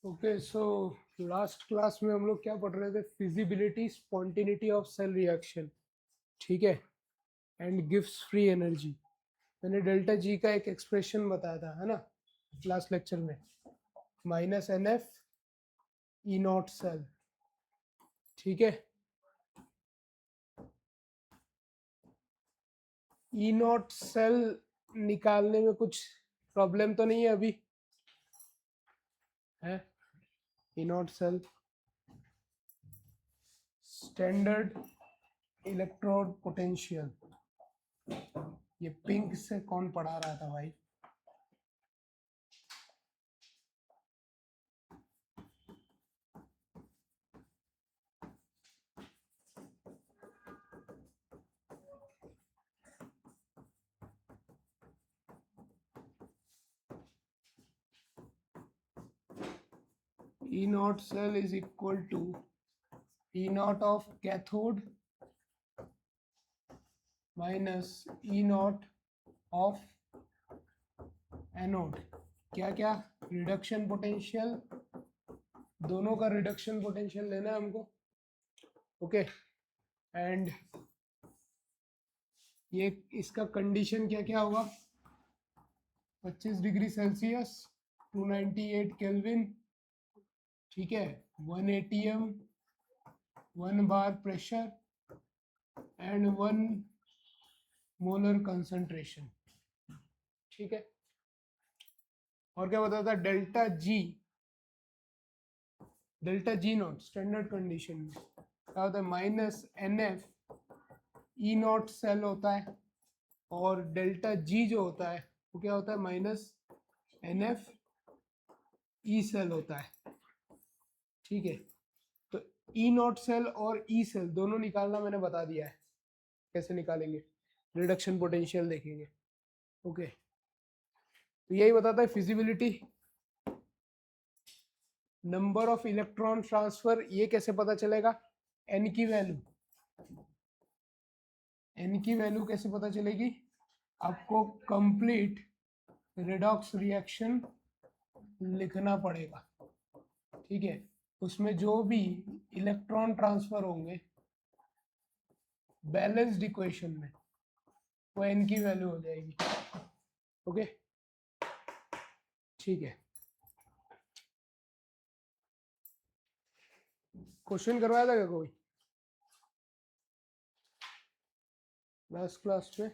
Okay so last class में हम लोग क्या पढ़ रहे थे? Feasibility spontaneity of cell reaction, ठीक है, एंड गिव्स फ्री एनर्जी। मैंने डेल्टा जी का एक एक्सप्रेशन बताया था, है ना, लास्ट लेक्चर में, minus n F E naught cell, ठीक है। ई नॉट सेल निकालने में कुछ प्रॉब्लम तो नहीं है अभी, है? E naught cell standard electrode potential, ये पिंक से कौन पढ़ा रहा था भाई? E naught cell is equal to E naught of cathode minus E naught of anode. क्या क्या? रिडक्शन पोटेंशियल, दोनों का रिडक्शन पोटेंशियल लेना है हमको, ओके। एंड ये इसका कंडीशन क्या क्या होगा? 25 डिग्री सेल्सियस, 298 केल्विन, ठीक है, 1 atm, 1 bar pressure and 1 molar concentration, ठीक है। और क्या बताया था? Delta G naught standard condition में क्या होता है? Minus n F E naught cell होता है, और डेल्टा जी जो होता है वो क्या होता है? Minus n F E cell होता है, ठीक है। तो ई नॉट सेल और ई सेल दोनों निकालना मैंने बता दिया है, कैसे निकालेंगे, रिडक्शन पोटेंशियल देखेंगे, ओके। तो यही बताता है feasibility. Number of electron transfer, ये कैसे पता चलेगा? एन की वैल्यू, एन की वैल्यू कैसे पता चलेगी? आपको कंप्लीट रेडॉक्स रिएक्शन लिखना पड़ेगा, ठीक है। उसमें जो भी इलेक्ट्रॉन ट्रांसफर होंगे बैलेंस्ड इक्वेशन में, वो एन की वैल्यू हो जाएगी, ओके, ठीक है। क्वेश्चन करवाया था क्या कोई लास्ट क्लास में?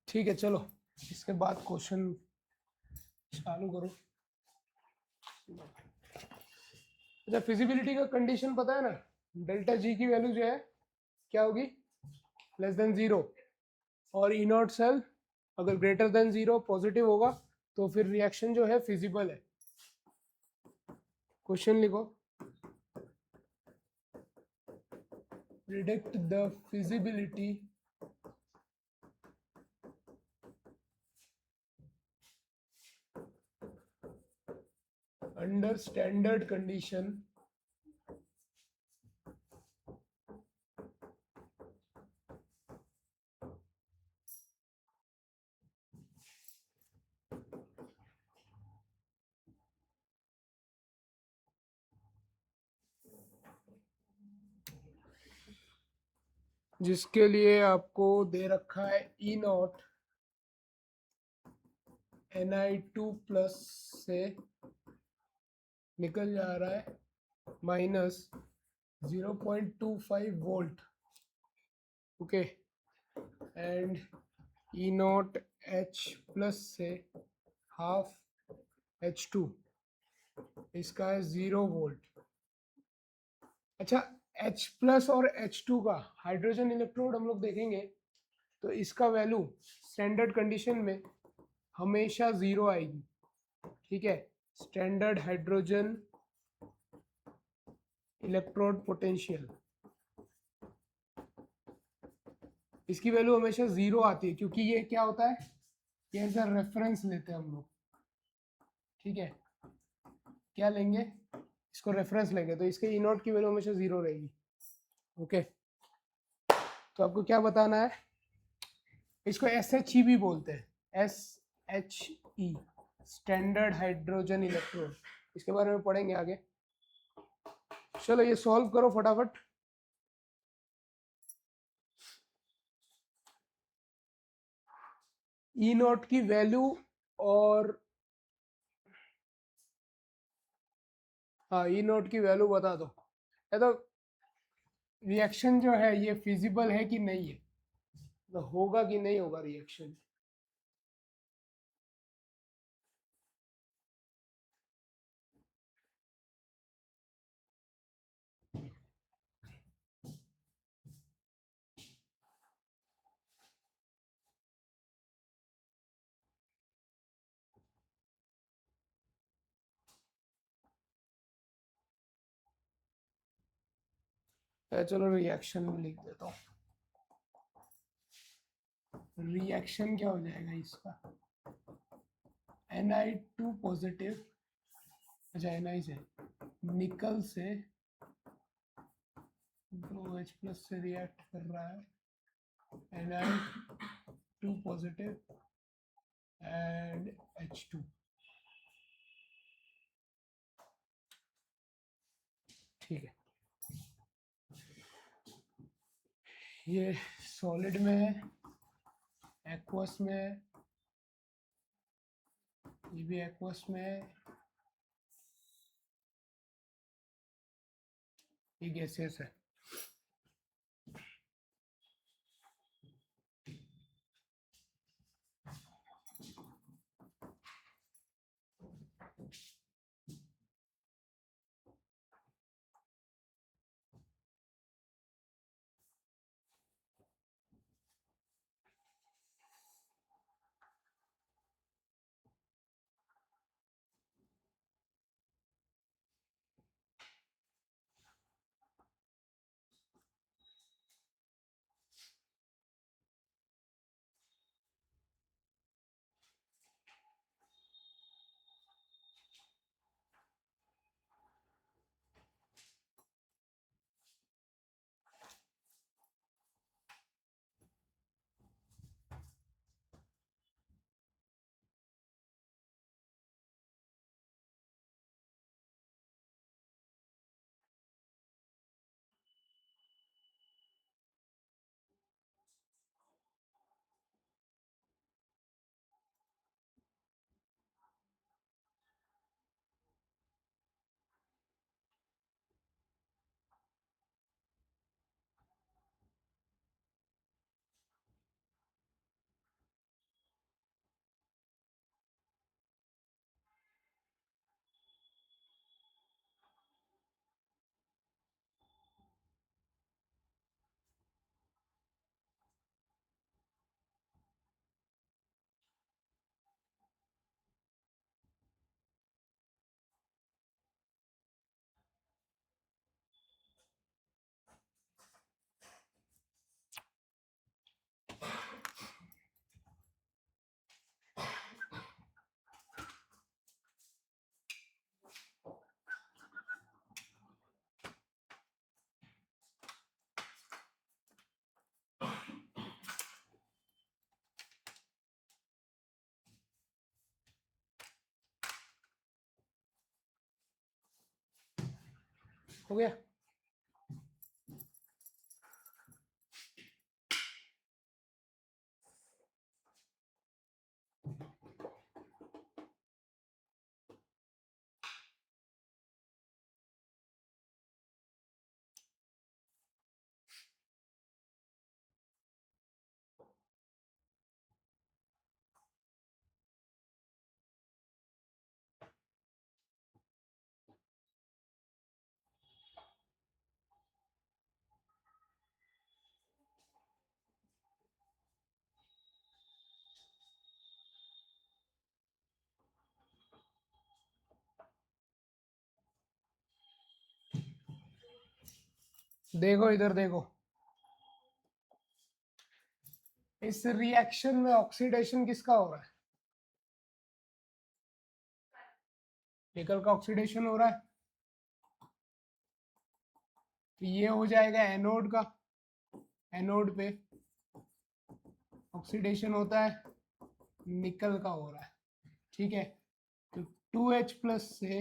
ठीक है, चलो इसके बाद क्वेश्चन चालू करो। अच्छा, फिजिबिलिटी का कंडीशन पता है ना? डेल्टा जी की वैल्यू जो है क्या होगी? लेस देन जीरो, और ई नॉट सेल अगर ग्रेटर देन जीरो पॉजिटिव होगा तो फिर रिएक्शन जो है फिजिबल है। क्वेश्चन लिखो, predict the feasibility under standard condition जिसके लिए आपको दे रखा है ई नॉट Na2 प्लस से निकल जा रहा है minus 0.25 volt, okay. And E not H plus से हाफ H2, इसका है 0 वोल्ट। अच्छा, H प्लस और H2 का हाइड्रोजन इलेक्ट्रोड हम लोग देखेंगे तो इसका वैल्यू स्टैंडर्ड कंडीशन में हमेशा 0 आएगी, ठीक है। स्टैंडर्ड हाइड्रोजन इलेक्ट्रोड पोटेंशियल, इसकी वैल्यू हमेशा 0 आती है, क्योंकि ये क्या होता है? ये एज अ रेफरेंस लेते हैं हम लोग, ठीक है। क्या लेंगे? इसको रेफरेंस लेंगे, तो इसके ई नॉट की वैल्यू हमेशा 0 रहेगी, ओके। तो आपको क्या बताना है? इसको SHE भी बोलते हैं, SHE, स्टैंडर्ड हाइड्रोजन इलेक्ट्रोड। इसके बारे में पढ़ेंगे आगे। चलो ये सॉल्व करो फटाफट। ई नॉट की वैल्यू और हाँ ई नोट की वैल्यू बता दो। ये तो रिएक्शन जो है ये फिजिबल है कि नहीं है, तो होगा कि नहीं होगा रिएक्शन। चलो रिएक्शन में लिख देता हूँ। रिएक्शन क्या हो जाएगा इसका, Na2 पॉजिटिव, अच्छा Na से निकल से OH प्लस से रिएक्ट कर रहा है, Na2 पॉजिटिव एंड H2। ठीक है, ये सॉलिड में है, एक्वस में है, ये भी एक्वस में है, ये गैसेस है। हो गया। देखो इधर देखो, इस रिएक्शन में ऑक्सीडेशन किसका हो रहा है, निकल का ऑक्सीडेशन हो रहा है। तो ये हो जाएगा एनोड का, एनोड पे ऑक्सीडेशन होता है निकल का हो रहा है, ठीक है। तो 2H प्लस से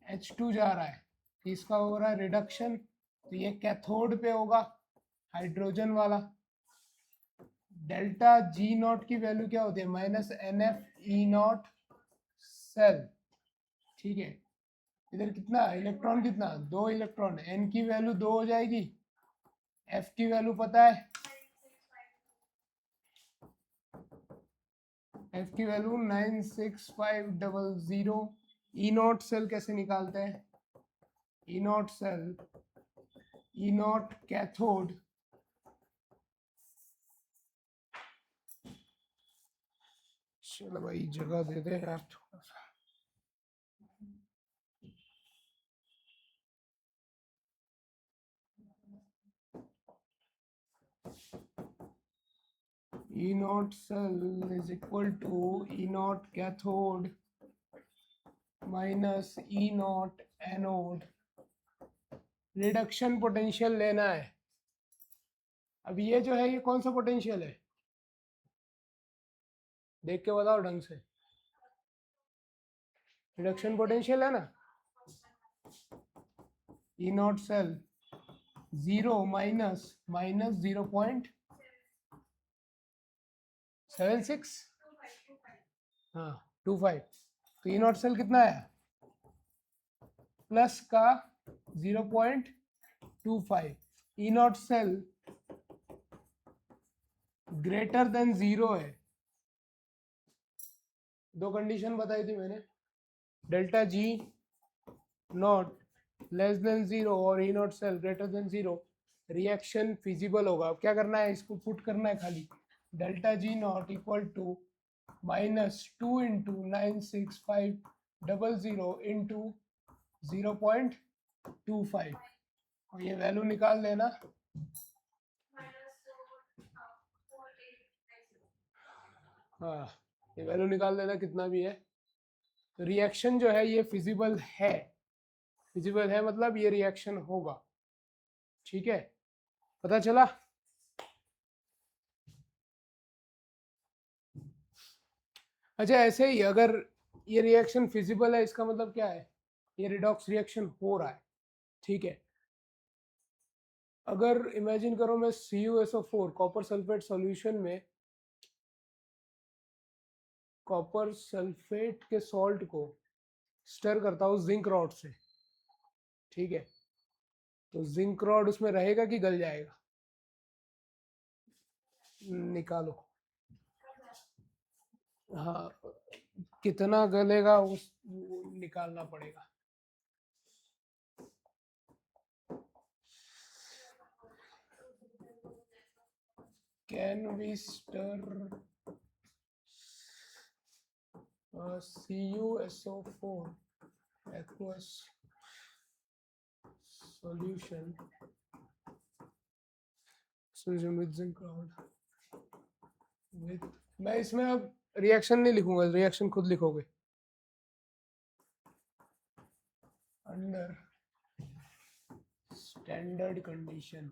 H2 जा रहा है, इसका हो रहा है रिडक्शन, तो ये कैथोड पे होगा हाइड्रोजन वाला। डेल्टा जी नॉट की वैल्यू क्या होती है, -NF E0 सेल, ठीक है। इधर कितना इलेक्ट्रॉन, कितना 2 इलेक्ट्रॉन, N की वैल्यू 2 हो जाएगी, F की वैल्यू पता है, F की वैल्यू 96500। E0 सेल कैसे निकालते हैं, E0 सेल, E0 कैथोड, चलो भाई जगह दे दे यार थोड़ा सा। E0 cell is equal to E0 cathode minus E0 anode. Reduction potential लेना है। अब ये जो है ये कौन सा पोटेंशियल है, देख के बताओ ढंग से। रिडक्शन पोटेंशियल है ना, E0 सेल 0 माइनस 0.76, हाँ 25। तो E0 सेल कितना है, प्लस का 0.25। E0 सेल ग्रेटर देन 0 है। दो कंडीशन बताई थी मैंने, delta G naught less than 0 और E0 cell greater than 0, reaction feasible होगा। अब क्या करना है, इसको पुट करना है खाली, delta G naught equal to -2 into 96500 into 0.25, और ये वैल्यू निकाल लेना। हाँ ये वैल्यू निकाल लेना कितना भी है। तो रिएक्शन जो है ये फिजिबल है, फिजिबल है मतलब ये रिएक्शन होगा, ठीक है, पता चला। अच्छा ऐसे ही अगर ये रिएक्शन फिजिबल है, इसका मतलब क्या है, ये रिडॉक्स रिएक्शन हो रहा है, ठीक है। अगर इमेजिन करो मैं CuSO4 कॉपर सल्फेट सॉल्यूशन में कॉपर सल्फेट के सॉल्ट को स्टर करता हूँ जिंक रॉड से, ठीक है। तो जिंक रॉड उसमें रहेगा कि गल जाएगा, निकालो। हाँ कितना गलेगा उस निकालना पड़ेगा। Can we stir CuSO4 aqueous solution with zinc rod with, मैं इसमें अब रिएक्शन नहीं लिखूंगा, रिएक्शन खुद लिखोगे। Under standard condition,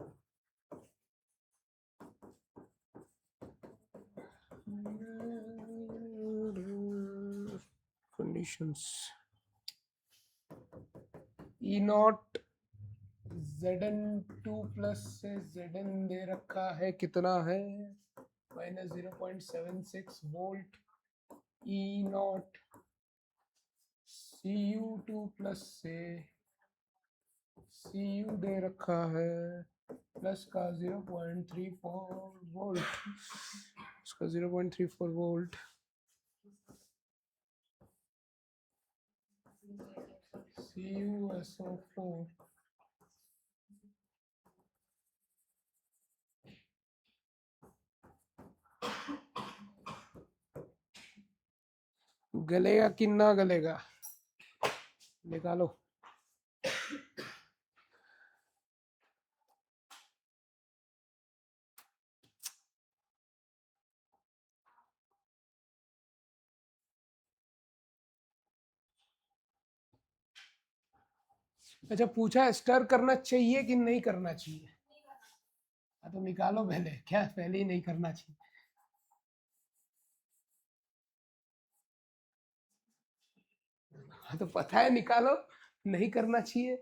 conditions, E0 Zn2 plus से Zn दे रखा है, कितना है -0.76 वोल्ट। E0 Cu2 प्लस से Cu दे रखा है प्लस का 0.34 वोल्ट, उसका 0.34 वोल्ट। CuSO4 गलेगा कि ना गलेगा, निकालो। अच्छा पूछा स्टर करना चाहिए कि नहीं करना चाहिए, हाँ तो निकालो पहले, क्या पहले ही नहीं करना चाहिए। हाँ तो पता है, निकालो, नहीं करना चाहिए।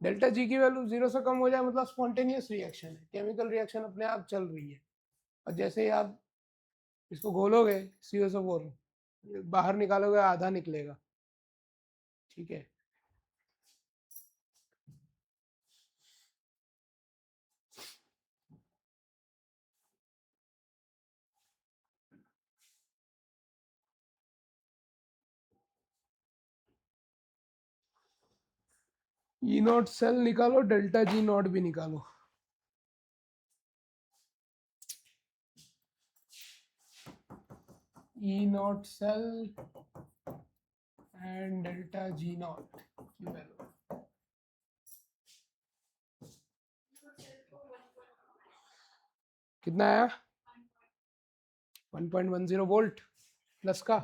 डेल्टा जी की वैल्यू 0 से कम हो जाए मतलब स्पॉन्टेनियस रिएक्शन है, केमिकल रिएक्शन अपने आप चल रही है। और जैसे ही आप इसको घोलोगे CO4 बाहर निकालोगे, आधा निकलेगा। ठीक है, ई नॉट सेल निकालो, डेल्टा जी नॉट भी निकालो। E naught cell and delta G naught की वैल्यू कितना आया? 1.10 वोल्ट प्लस का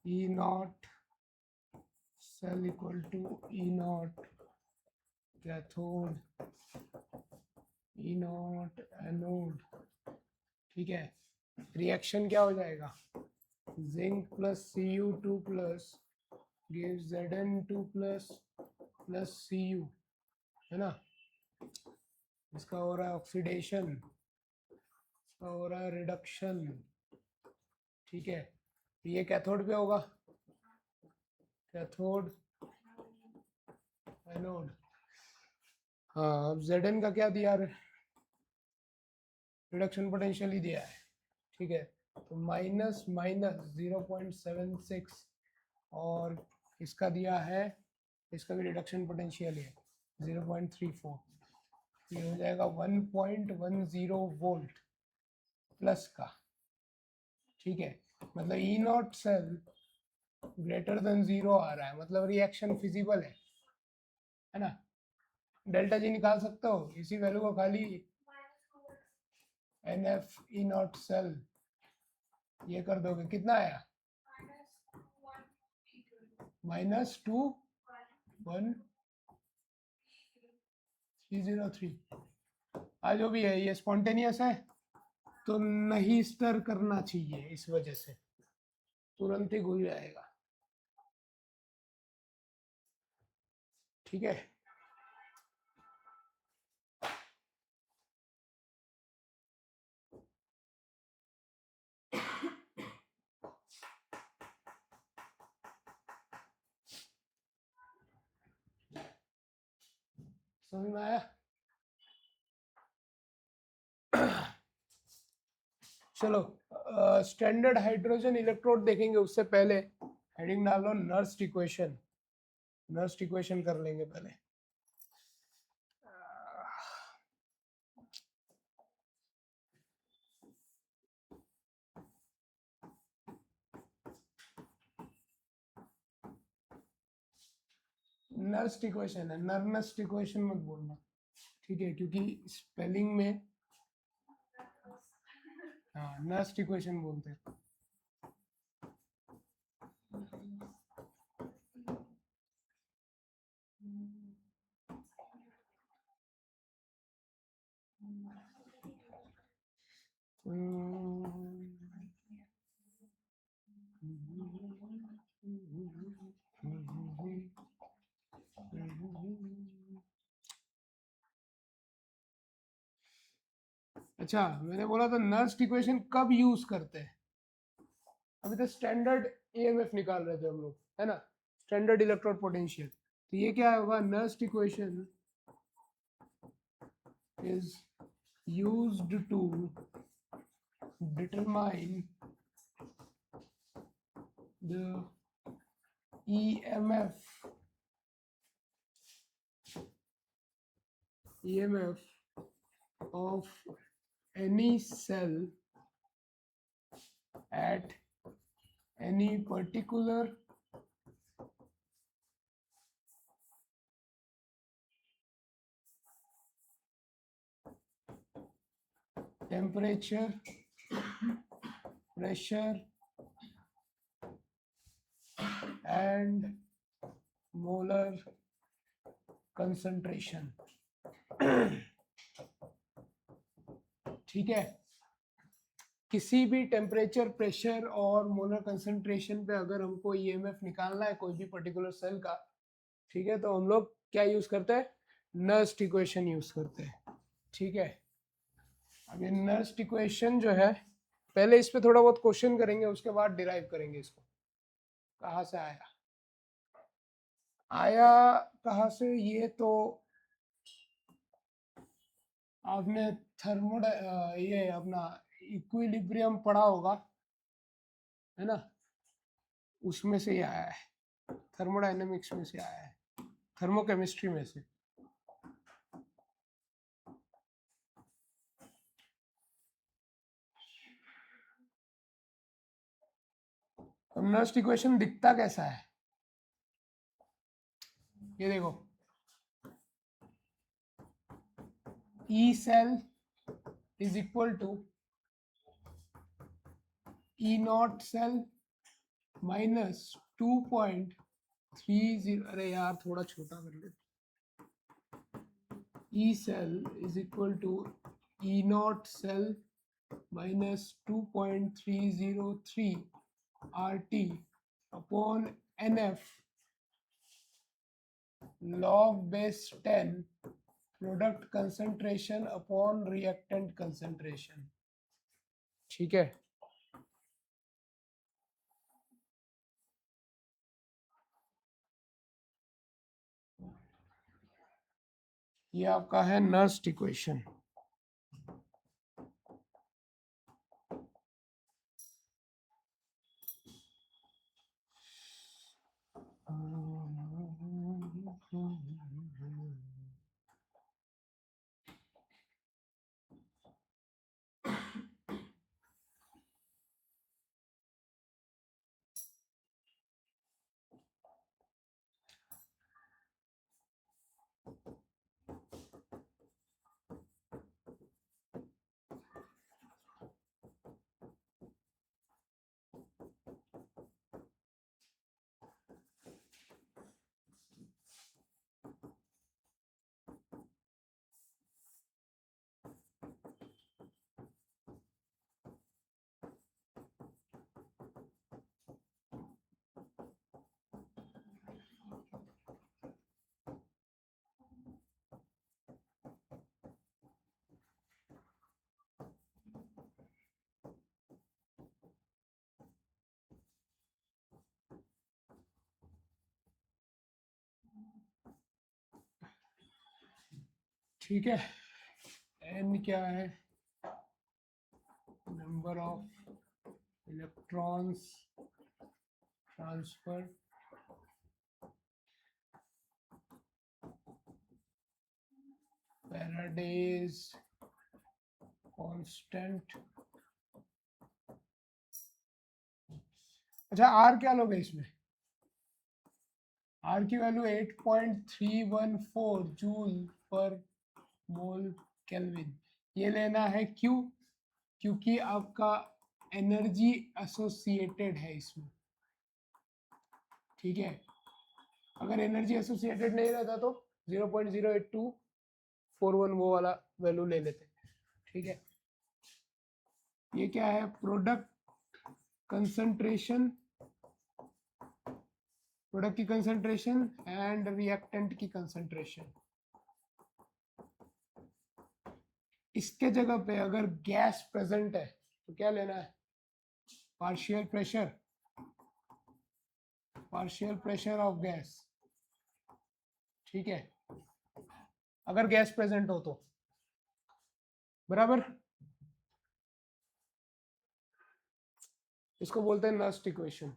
E naught cell equal to E naught cathode, E naught anode. ठीक है, रिएक्शन क्या हो जाएगा? Zinc plus Cu2 plus give Zn2 plus Cu, है ना। इसका हो रहा है ऑक्सीडेशन, इसका हो रहा है रिडक्शन। ठीक है, ये कैथोड पे होगा, कैथोड एनोड। हाँ, अब Zn का क्या दिया? रिडक्शन पोटेंशियल ही दिया है। ठीक है, तो माइनस माइनस 0.76 और इसका दिया है, इसका भी रिडक्शन पोटेंशियल है 0.34। ये हो जाएगा 1.10 वोल्ट प्लस का। ठीक है, मतलब ई नॉट सेल ग्रेटर देन 0 आ रहा है, मतलब रिएक्शन फिजिबल है ना। डेल्टा जी निकाल सकते हो इसी वैल्यू को, खाली NF ई नॉट सेल ये कर दोगे, कितना आया? -2.1303। आज जो भी है ये स्पॉन्टेनियस है तो नहीं स्टर करना चाहिए, इस वजह से तुरंत ही घुल जाएगा। ठीक है, समझ में आया? चलो, स्टैंडर्ड हाइड्रोजन इलेक्ट्रोड देखेंगे उससे पहले हेडिंग डालो नर्स्ट इक्वेशन। नर्स्ट इक्वेशन कर लेंगे पहले। नर्स्ट इक्वेशन है, नर्स्ट इक्वेशन मत बोलना, ठीक है, क्योंकि स्पेलिंग में हाँ नर्स्ट इक्वेशन बोलते हैं। अच्छा, मैंने बोला था नर्स्ट इक्वेशन कब यूज करते हैं? अभी तो स्टैंडर्ड EMF निकाल रहे थे हम लोग, है ना, स्टैंडर्ड इलेक्ट्रोड पोटेंशियल। तो ये क्या होगा? Nernst equation is used to determine the EMF of any cell at any particular temperature, pressure and molar concentration. ठीक है, किसी भी टेम्परेचर, प्रेशर और मोलर कंसंट्रेशन पे अगर हमको ईएमएफ निकालना है कोई भी पर्टिकुलर सेल का, ठीक है, तो हम लोग क्या यूज करते हैं, नर्स्ट इक्वेशन यूज करते हैं। ठीक है, अब ये नर्स्ट इक्वेशन जो है, पहले इस पे थोड़ा बहुत क्वेश्चन करेंगे, उसके बाद डिराइव करेंगे इसको। कहाँ से आया, आया कहाँ से, ये तो आपने थर्मो ये अपना इक्विलिब्रियम पढ़ा होगा, है ना, उसमें से ही आया है, थर्मोडायनेमिक्स में से आया है, थर्मोकेमिस्ट्री में से। तो नर्स्ट इक्वेशन दिखता कैसा है, ये देखो, E cell is equal to E naught cell minus 2.30, अरे यार थोड़ा छोटा कर ले, E cell is equal to E naught cell minus 2.303 RT upon NF log base 10 product concentration upon reactant concentration. ठीक है, ये आपका है नर्स्ट इक्वेशन। ठीक है, n क्या है, number of electrons transfer, Faraday's constant. अच्छा, r क्या लोगे इसमें, r की वैल्यू 8.314 जूल पर मोल केल्विन। ये लेना है क्यों, क्योंकि आपका एनर्जी एसोसिएटेड है इसमें। ठीक है, अगर एनर्जी एसोसिएटेड नहीं रहता तो 0.08241 वो वाला वैल्यू ले लेते। ठीक है, ये क्या है, प्रोडक्ट कंसंट्रेशन, प्रोडक्ट की कंसंट्रेशन एंड रिएक्टेंट की कंसंट्रेशन। इसके जगह पे अगर गैस प्रेजेंट है तो क्या लेना है, partial pressure, partial pressure of gas. ठीक है, अगर गैस प्रेजेंट हो तो, बराबर, इसको बोलते हैं नर्स्ट इक्वेशन।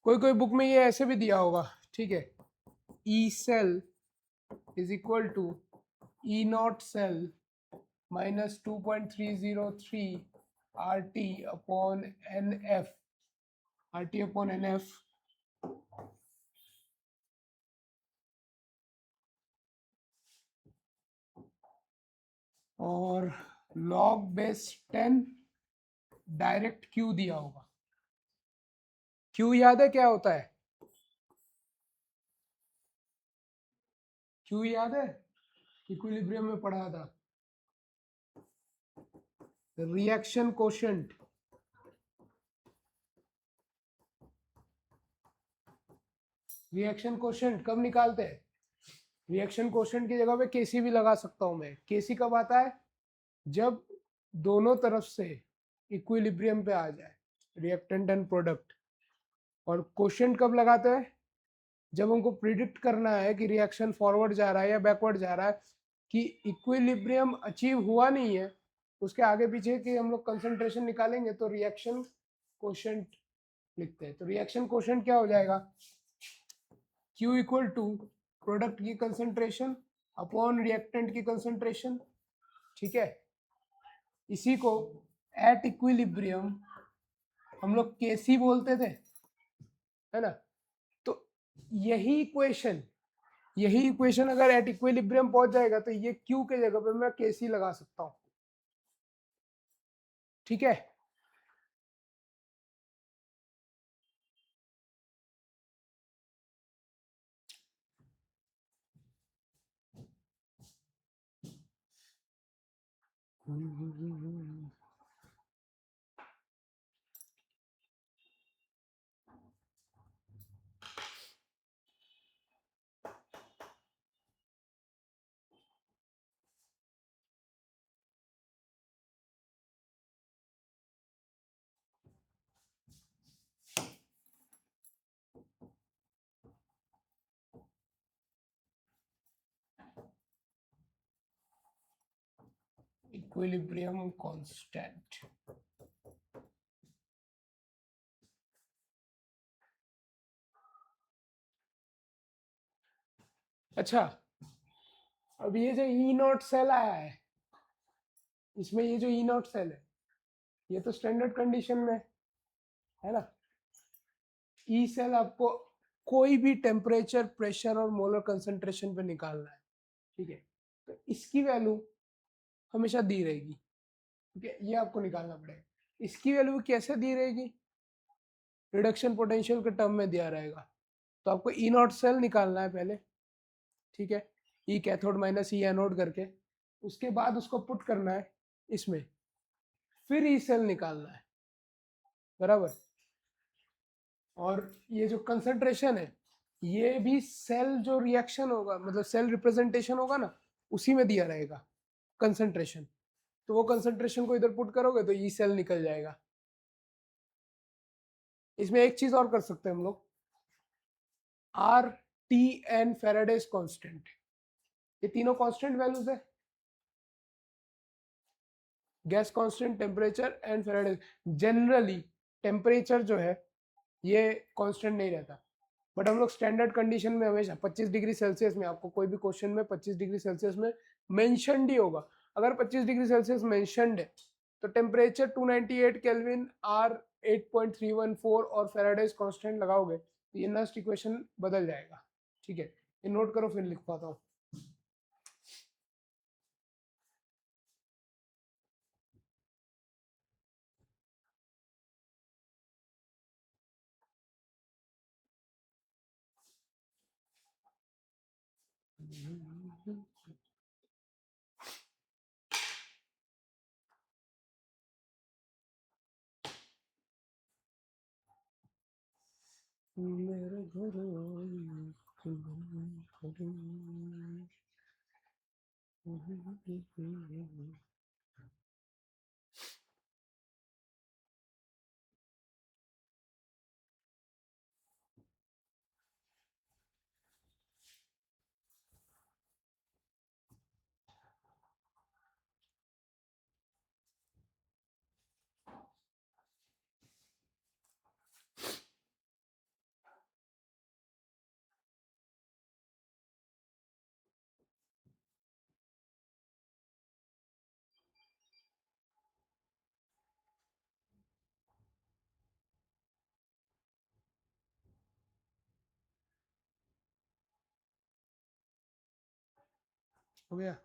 कोई कोई बुक में ये ऐसे भी दिया होगा। ठीक है, E cell is equal to E naught cell minus 2.303 RT upon NF, RT upon NF और log base 10 डायरेक्ट क्यू दिया होगा। क्यू याद है क्या होता है? क्यू याद है, इक्विलिब्रियम में पढ़ा था, रिएक्शन कोशेंट। रिएक्शन कोशेंट कब निकालते हैं? रिएक्शन कोशेंट की जगह पे केसी भी लगा सकता हूं मैं। केसी कब आता है? जब दोनों तरफ से इक्विलिब्रियम पे आ जाए, रिएक्टेंट एंड प्रोडक्ट। और कोशेंट कब लगाते हैं? जब हमको प्रिडिक्ट करना है कि रिएक्शन फॉरवर्ड जा रहा है या बैकवर्ड जा रहा है, कि इक्विलिब्रियम अचीव हुआ नहीं है, उसके आगे पीछे की हम लोग कंसंट्रेशन निकालेंगे, तो रिएक्शन कोशेंट लिखते हैं। तो रिएक्शन कोशेंट क्या हो जाएगा? Q इक्वल टू प्रोडक्ट की कंसंट्रेशन अपॉन रिएक्टेंट की कंसंट्रेशन। ठीक है, इसी को एट इक्विलिब्रियम हम लोग केसी बोलते थे, है ना? तो यही इक्वेशन, यही इक्वेशन अगर एट इक्विलिब्रियम पहुंच जाएगा तो ये Q के जगह पे मैं केसी लगा सकता हूं। ठीक है, इक्विलिब्रियम कांस्टेंट। अच्छा, अब ये जो ई नॉट सेल आया है, इसमें ये जो ई नॉट सेल है, ये तो स्टैंडर्ड कंडीशन में है ना? ई सेल आपको कोई भी टेम्परेचर, प्रेशर और मोलर कंसंट्रेशन पे निकालना है। ठीक है, तो इसकी वैल्यू हमेशा दी रहेगी। ठीक है, ये आपको निकालना पड़ेगा। इसकी वैल्यू कैसे दी रहेगी? रिडक्शन पोटेंशियल के टर्म में दिया रहेगा। तो आपको ई नॉट सेल निकालना है पहले। ठीक है, ई कैथोड माइनस ई एनोड करके, उसके बाद उसको पुट करना है इसमें, फिर ई सेल निकालना है, बराबर। और ये जो कंसंट्रेशन है, ये भी सेल जो रिएक्शन होगा, मतलब सेल रिप्रेजेंटेशन होगा ना, उसी में दिया रहेगा कंसंट्रेशन। तो वो कंसंट्रेशन को इधर पुट करोगे तो ई सेल निकल जाएगा। इसमें एक चीज और कर सकते हैं हम लोग, R, T and Faraday's constant, ये तीनों कांस्टेंट वैल्यूज है। Gas constant, temperature and Faraday's. Generally temperature जो है ये कांस्टेंट नहीं रहता, बट हम लोग स्टैंडर्ड कंडीशन में हमेशा 25 डिग्री सेल्सियस में, आपको कोई भी क्वेश्चन में 25 डिग्री सेल्सियस में मेंशनड ही होगा। अगर 25 डिग्री सेल्सियस मेंशनड है तो टेम्परेचर 298 केल्विन, आर 8.314 और फेराडेज कांस्टेंट लगाओगे तो ये नेक्स्ट इक्वेशन बदल जाएगा। ठीक है, ये नोट करो, फिर लिख पाता हूँ। मेरे घर हो गया।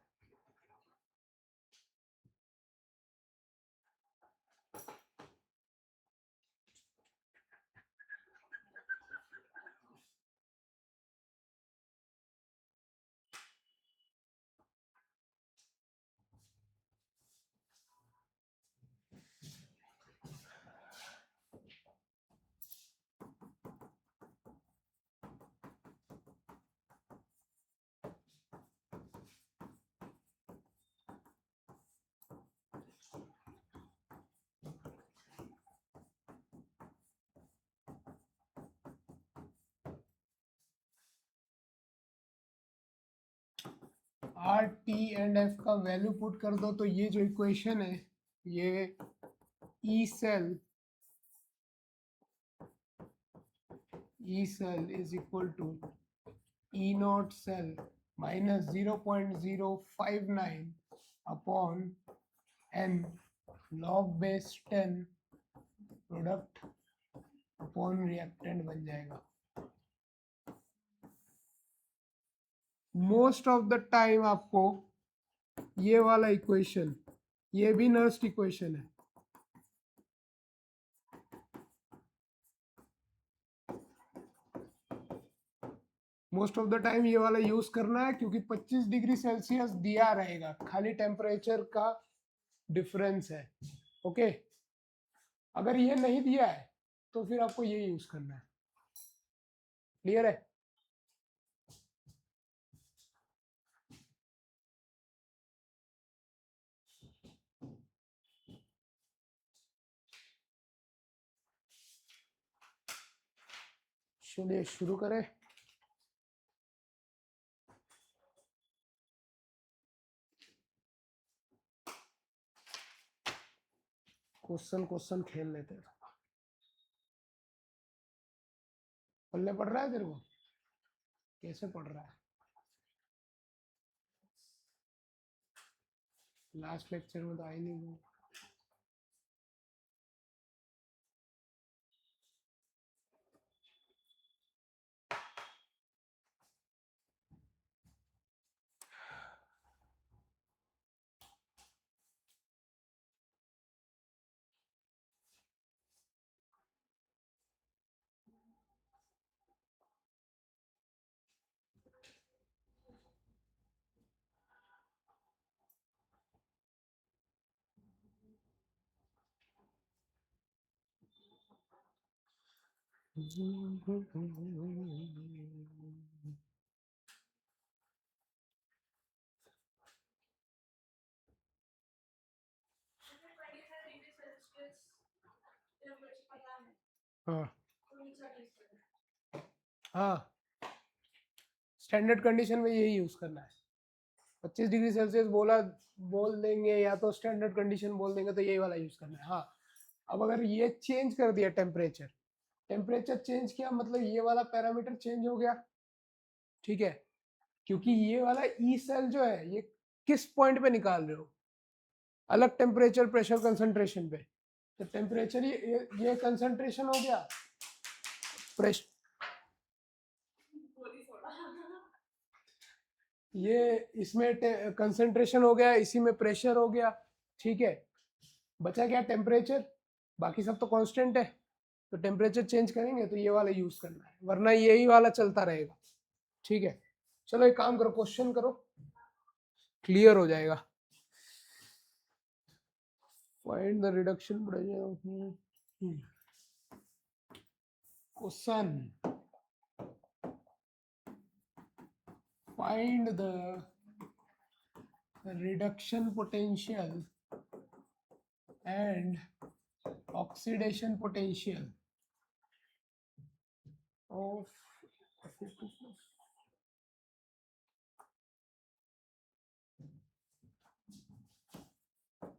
आर टी एंड एफ का वैल्यू पुट कर दो, तो ये जो इक्वेशन है ये E cell is equal to E naught cell minus 0.059 upon n log base 10 product upon reactant बन जाएगा। मोस्ट ऑफ द टाइम आपको ये वाला इक्वेशन, ये भी नर्स्ट इक्वेशन है, मोस्ट ऑफ द टाइम ये वाला यूज करना है, क्योंकि 25 डिग्री सेल्सियस दिया रहेगा, खाली टेम्परेचर का डिफरेंस है। ओके, अगर ये नहीं दिया है तो फिर आपको ये यूज करना है। क्लियर है? चलिए शुरू करें। क्वेश्चन खेल लेते हैं। पल्ले पड़ रहा है तेरे को? कैसे पड़ रहा है? लास्ट लेक्चर में तो आई नहीं वो। हाँ हाँ, स्टैंडर्ड कंडीशन में यही यूज करना है। 25 डिग्री सेल्सियस बोल देंगे या तो स्टैंडर्ड कंडीशन बोल देंगे, तो यही वाला यूज करना है। हाँ, अब अगर ये चेंज कर दिया टेम्परेचर, टेम्परेचर चेंज किया मतलब ये वाला पैरामीटर चेंज हो गया। ठीक है, क्योंकि ये वाला ई सेल जो है ये किस पॉइंट पे निकाल रहे हो? अलग टेम्परेचर प्रेशर कंसंट्रेशन पे। तो टेम्परेचर ये कंसंट्रेशन हो गया, प्रेशर ये इसमें कंसंट्रेशन हो गया, इसी में प्रेशर हो गया। ठीक है, बचा क्या? टेम्परेचर। बाकी सब तो कांस्टेंट है, तो टेम्परेचर चेंज करेंगे तो ये वाला यूज करना है, वरना यही वाला चलता रहेगा। ठीक है, चलो एक काम करो, क्वेश्चन करो, क्लियर हो जाएगा। Find the reduction question, find the reduction potential and oxidation potential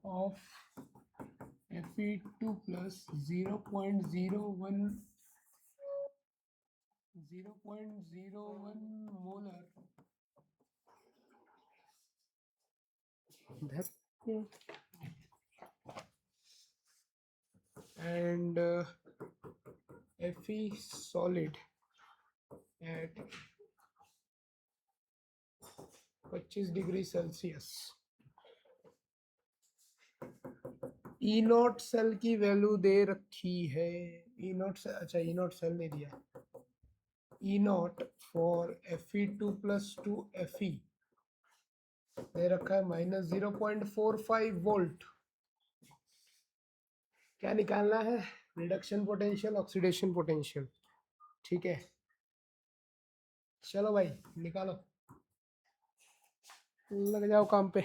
of Fe2 plus 0.01 molar and Fe solid at 25 degree Celsius. E naught cell की वैल्यू दे रखी है। ई नॉट सेल, अच्छा ई नॉट सेल नहीं दिया। ई not for Fe2+2 Fe दे रखा है -0.45 volt. क्या निकालना है? Reduction potential, oxidation potential. ठीक है, चलो भाई निकालो, लग जाओ काम पे।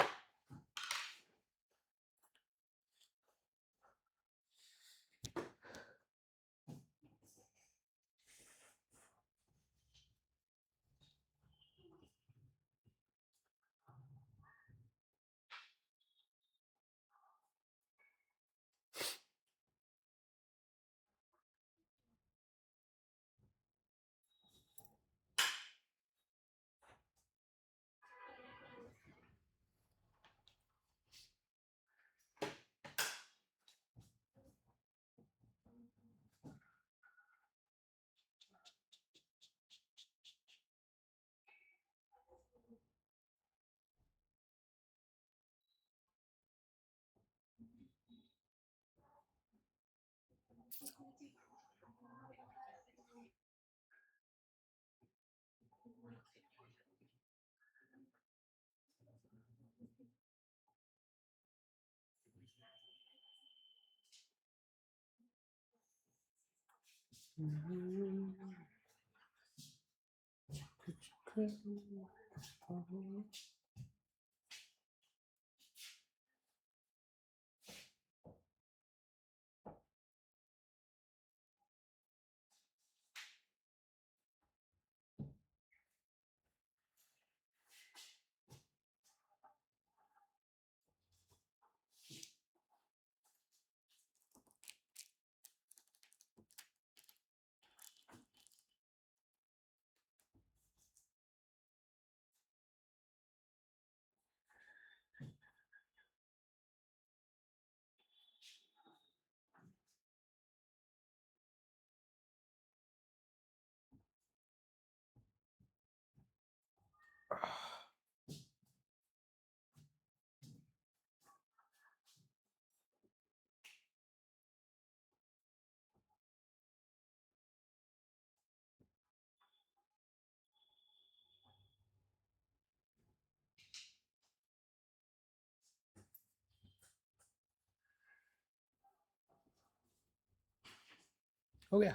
हो गया।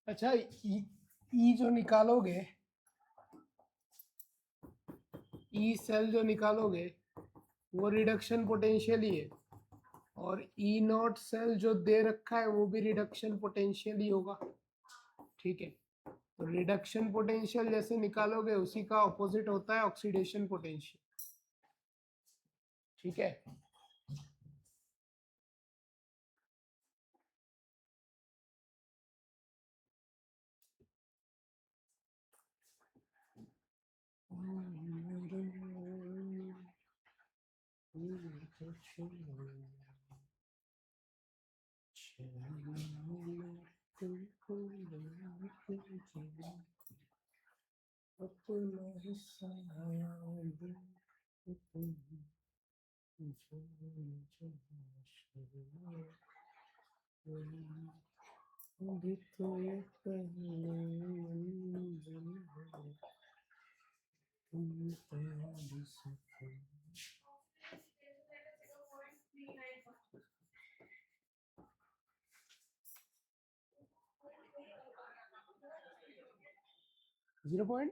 अच्छा, ई जो निकालोगे, ई सेल जो निकालोगे वो रिडक्शन पोटेंशियल ही है, और ई नॉट सेल जो दे रखा है वो भी रिडक्शन पोटेंशियल ही होगा। ठीक है, तो रिडक्शन पोटेंशियल जैसे निकालोगे उसी का ऑपोजिट होता है ऑक्सीडेशन पोटेंशियल। ठीक है, अपना हिस्सा भी तो ये जीरो पॉइंट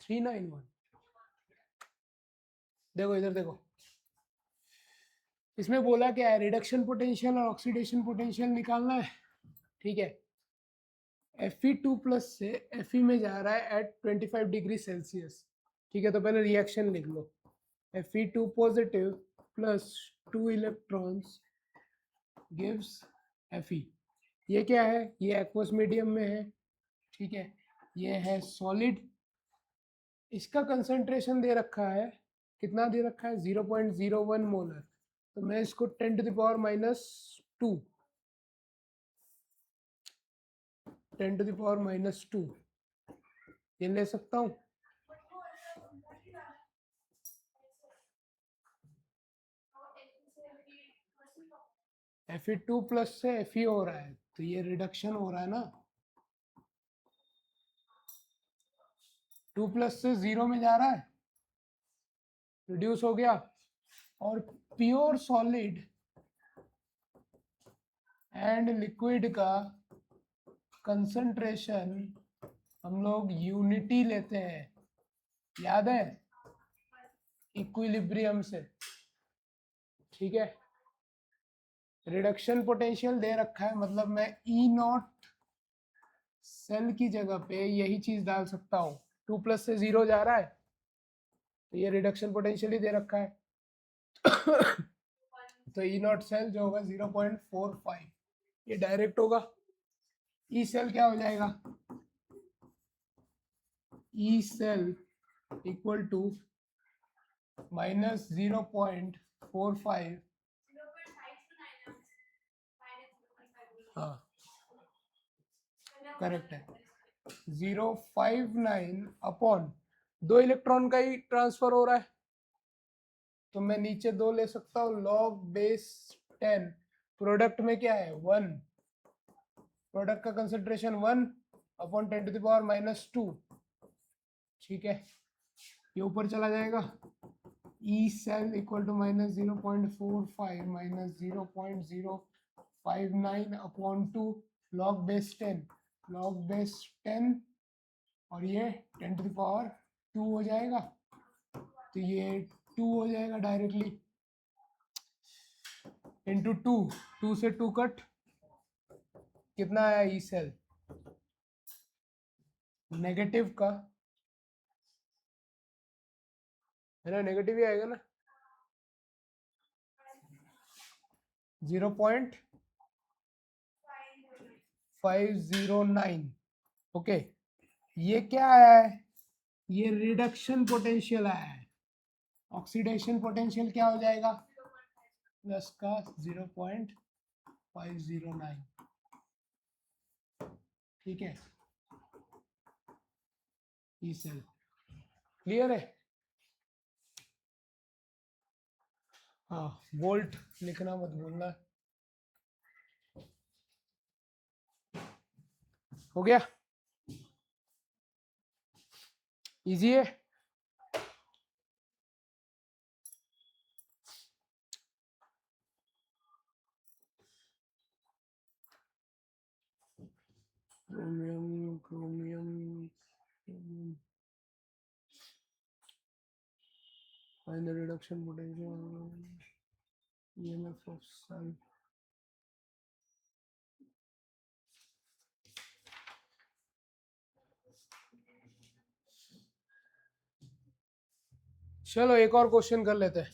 391। देखो इधर देखो, इसमें बोला क्या है, रिडक्शन पोटेंशियल और ऑक्सीडेशन पोटेंशियल निकालना है। ठीक है, Fe2+ से Fe में जा रहा है एट 25 डिग्री सेल्सियस। ठीक है, तो पहले रिएक्शन लिख लो। Fe2 positive plus 2 electrons gives Fe। ये क्या है? ये एक्वस मीडियम में है। ठीक है, ये है सॉलिड। इसका कंसंट्रेशन दे रखा है, कितना दे रखा है? 0.01 मोलर। तो मैं इसको 10⁻⁻2 10⁻⁻2 ये ले सकता हूँ। Fe2+ से Fe हो रहा है, तो ये रिडक्शन हो रहा है ना। 2+ से 0 में जा रहा है, रिड्यूस हो गया। और प्योर सॉलिड एंड लिक्विड का कंसंट्रेशन हम लोग यूनिटी लेते हैं, याद है? इक्विलिब्रियम से। ठीक है, रिडक्शन पोटेंशियल दे रखा है, मतलब मैं E0 सेल की जगह पे यही चीज डाल सकता हूँ। 2+ से 0 जा रहा है, तो ये रिडक्शन पोटेंशियल ही दे रखा है। तो E0 सेल जो होगा 0.45, ये डायरेक्ट होगा। ई सेल क्या हो जाएगा? ई सेल इक्वल टू -0.45, हाँ करेक्ट है, 059 अपॉन 2 इलेक्ट्रॉन का ही ट्रांसफर हो रहा है, तो मैं नीचे 2 ले सकता हूँ। लॉग बेस 10, प्रोडक्ट में क्या है? 1, प्रोडक्ट का कंसंट्रेशन 1 अपॉन 10⁻⁻2। ठीक है, ये ऊपर चला जाएगा। E cell equal to -0.45 -0.059 upon 2 log base 10, log base 10, और ये 10⁻² हो जाएगा। तो ये 2 हो जाएगा डायरेक्टली, इंटू 2, 2 से 2 कट, कितना आया ई सेल? नेगेटिव का है ना, नेगेटिव ही आएगा ना, 0.509। ओके, ये क्या आया है? ये रिडक्शन पोटेंशियल आया है। ऑक्सीडेशन पोटेंशियल क्या हो जाएगा? प्लस का 0.509। ठीक है, ई सेल क्लियर है? हाँ, वोल्ट लिखना मत भूलना। हो गया, इजी है। Chromium chromium find the reduction potential EMF of sun. चलो एक और क्वेश्चन कर लेते हैं।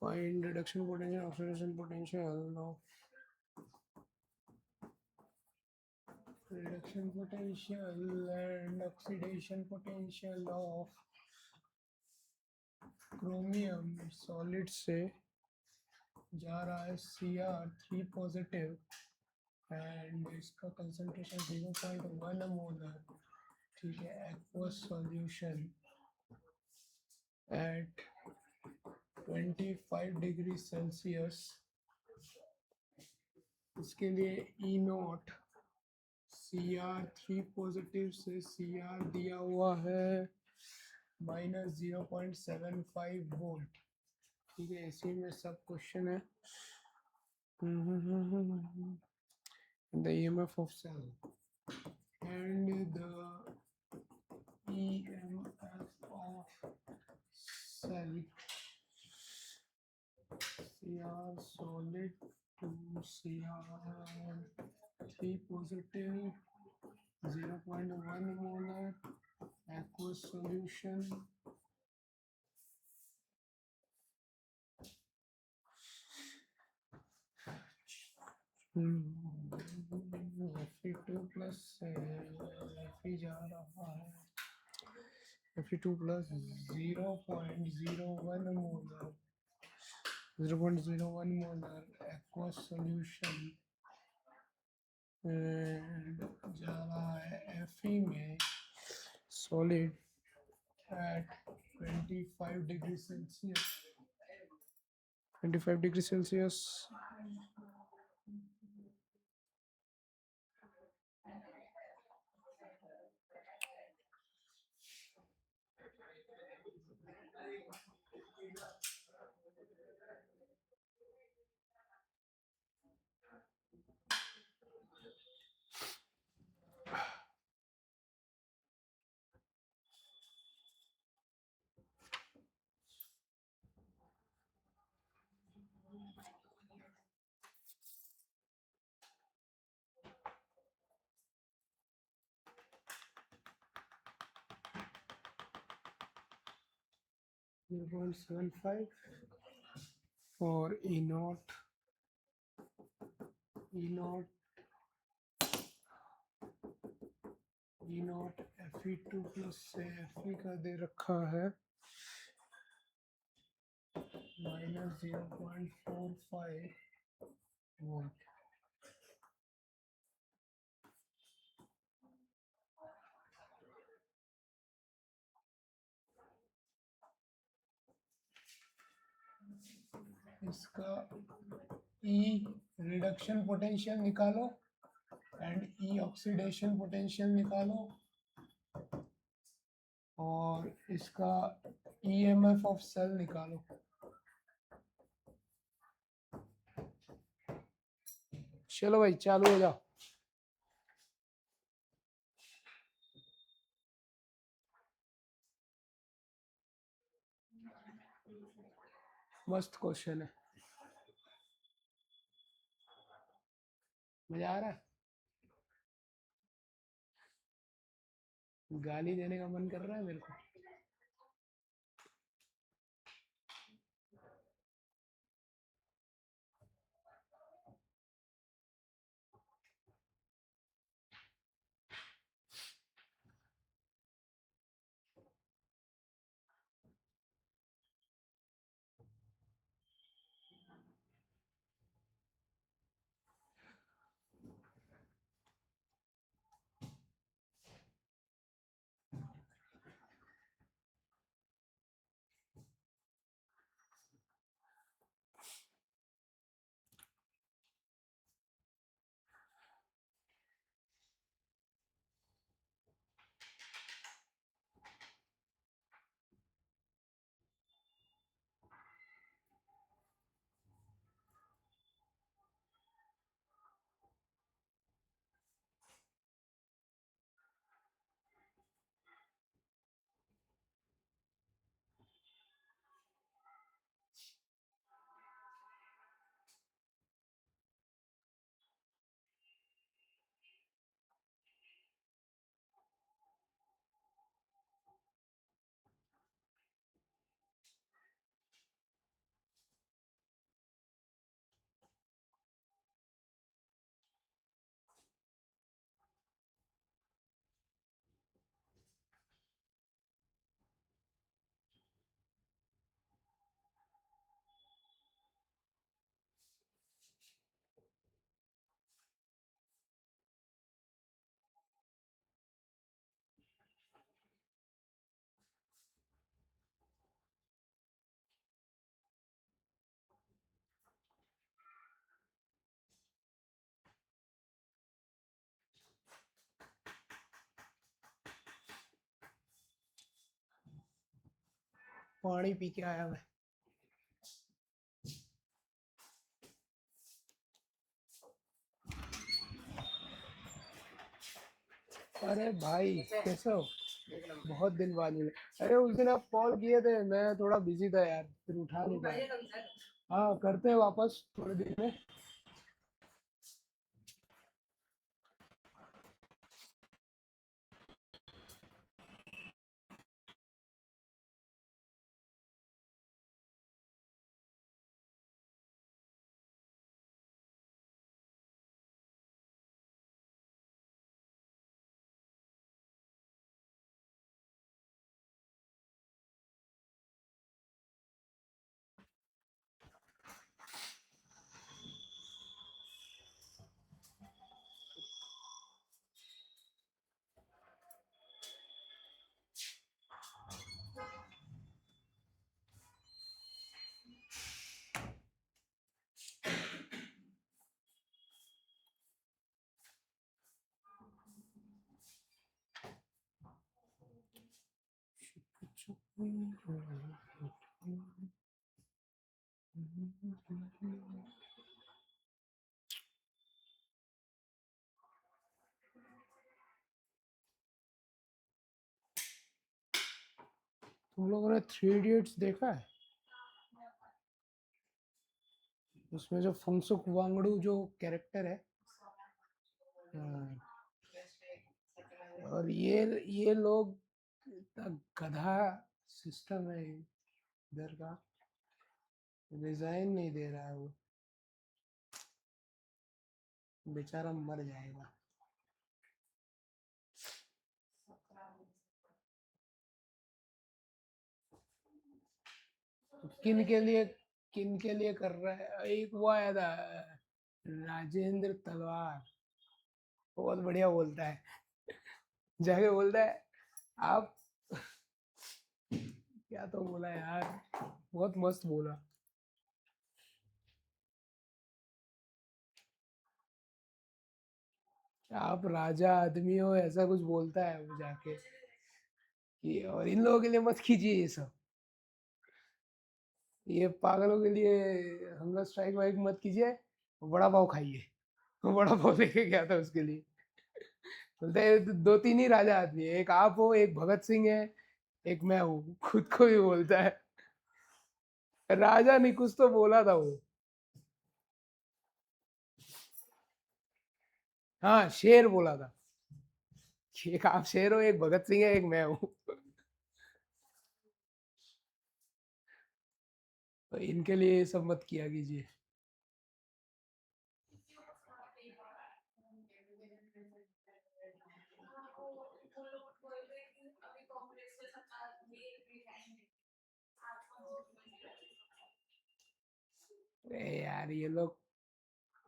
Find reduction potential, oxidation potential of reduction potential and oxidation potential of chromium solid से जा रहा है Cr3 पॉजिटिव एंड इसका कंसंट्रेशन 0.1 मोलर। ठीक है, aqueous solution at 25 degree Celsius. इसके लिए E0 Cr3 पॉजिटिव से Cr दिया हुआ है -0.75 वोल्ट। ठीक है, इसी में सब क्वेश्चन है। the EMF of cell and the EMF of cell CR solid to CR3 positive 0.1 molar aqueous solution Fe2 plus Fe जा रहा है Fe2 plus 0.01 molar 0.01 molar aqueous solution and जा रहा है Fe में solid at 25 degrees Celsius 25 degrees Celsius .75 for E naught Fe2 plus Fe का दे रखा है -0.45 वोल्ट इसका E रिडक्शन पोटेंशियल निकालो एंड E ऑक्सीडेशन पोटेंशियल निकालो और इसका EMF ऑफ सेल निकालो चलो भाई चालू हो जाओ मस्त क्वेश्चन है मजा आ रहा है गाली देने का मन कर रहा है मेरे को पानी पी के आया मैं अरे भाई कैसे हो? बहुत दिन बाद मिले। अरे उस दिन आप कॉल किए थे, मैं थोड़ा बिजी था यार, फिर उठा नहीं पाया। हाँ करते हैं वापस थोड़ी देर में। तुम लोगों ने थ्री इडियट्स देखा है? उसमें जो फंगसुक वांगडू जो कैरेक्टर है। हाँ, और ये लोग इतना गधा सिस्टम है इधर का। रिजाइन नहीं दे रहा है वो, बेचारा मर जाएगा। किन के लिए कर रहा है? एक वो आया था, राजेंद्र तलवार। बहुत बढ़िया बोलता है। जाके बोलता है आप, क्या तो बोला यार, बहुत मस्त बोला। आप राजा आदमी हो, ऐसा कुछ बोलता है वो जाके। कि और इन लोगों के लिए मत कीजिए ये सब, ये पागलों के लिए हंगर स्ट्राइक वाइक मत कीजिए, बड़ा पाव खाइए। वो बड़ा पाव लेके गया था उसके लिए। बोलते हैं दो तीन ही राजा आदमी है, एक आप हो, एक भगत सिंह है, एक मैं हूँ। खुद को भी बोलता है राजा, नहीं कुछ तो बोला था वो। हाँ शेर बोला था। एक आप शेर हो, एक भगत सिंह है, एक मैं हूँ। तो इनके लिए ये सब मत किया कीजिए। अरे यार ये लोग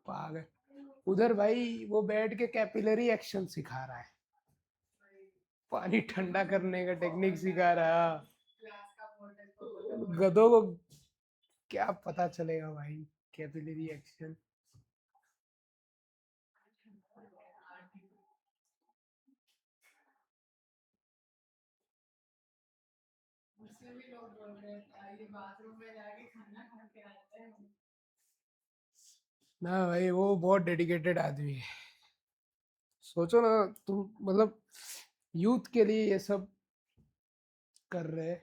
पागल। उधर भाई वो बैठ के कैपिलरी एक्शन सिखा रहा है, पानी ठंडा करने का टेक्निक सिखा रहा है। गधों को क्या पता चलेगा भाई, कैपिलरी एक्शन। ना भाई वो बहुत डेडिकेटेड आदमी है। सोचो ना, तुम मतलब यूथ के लिए ये सब कर रहे हैं,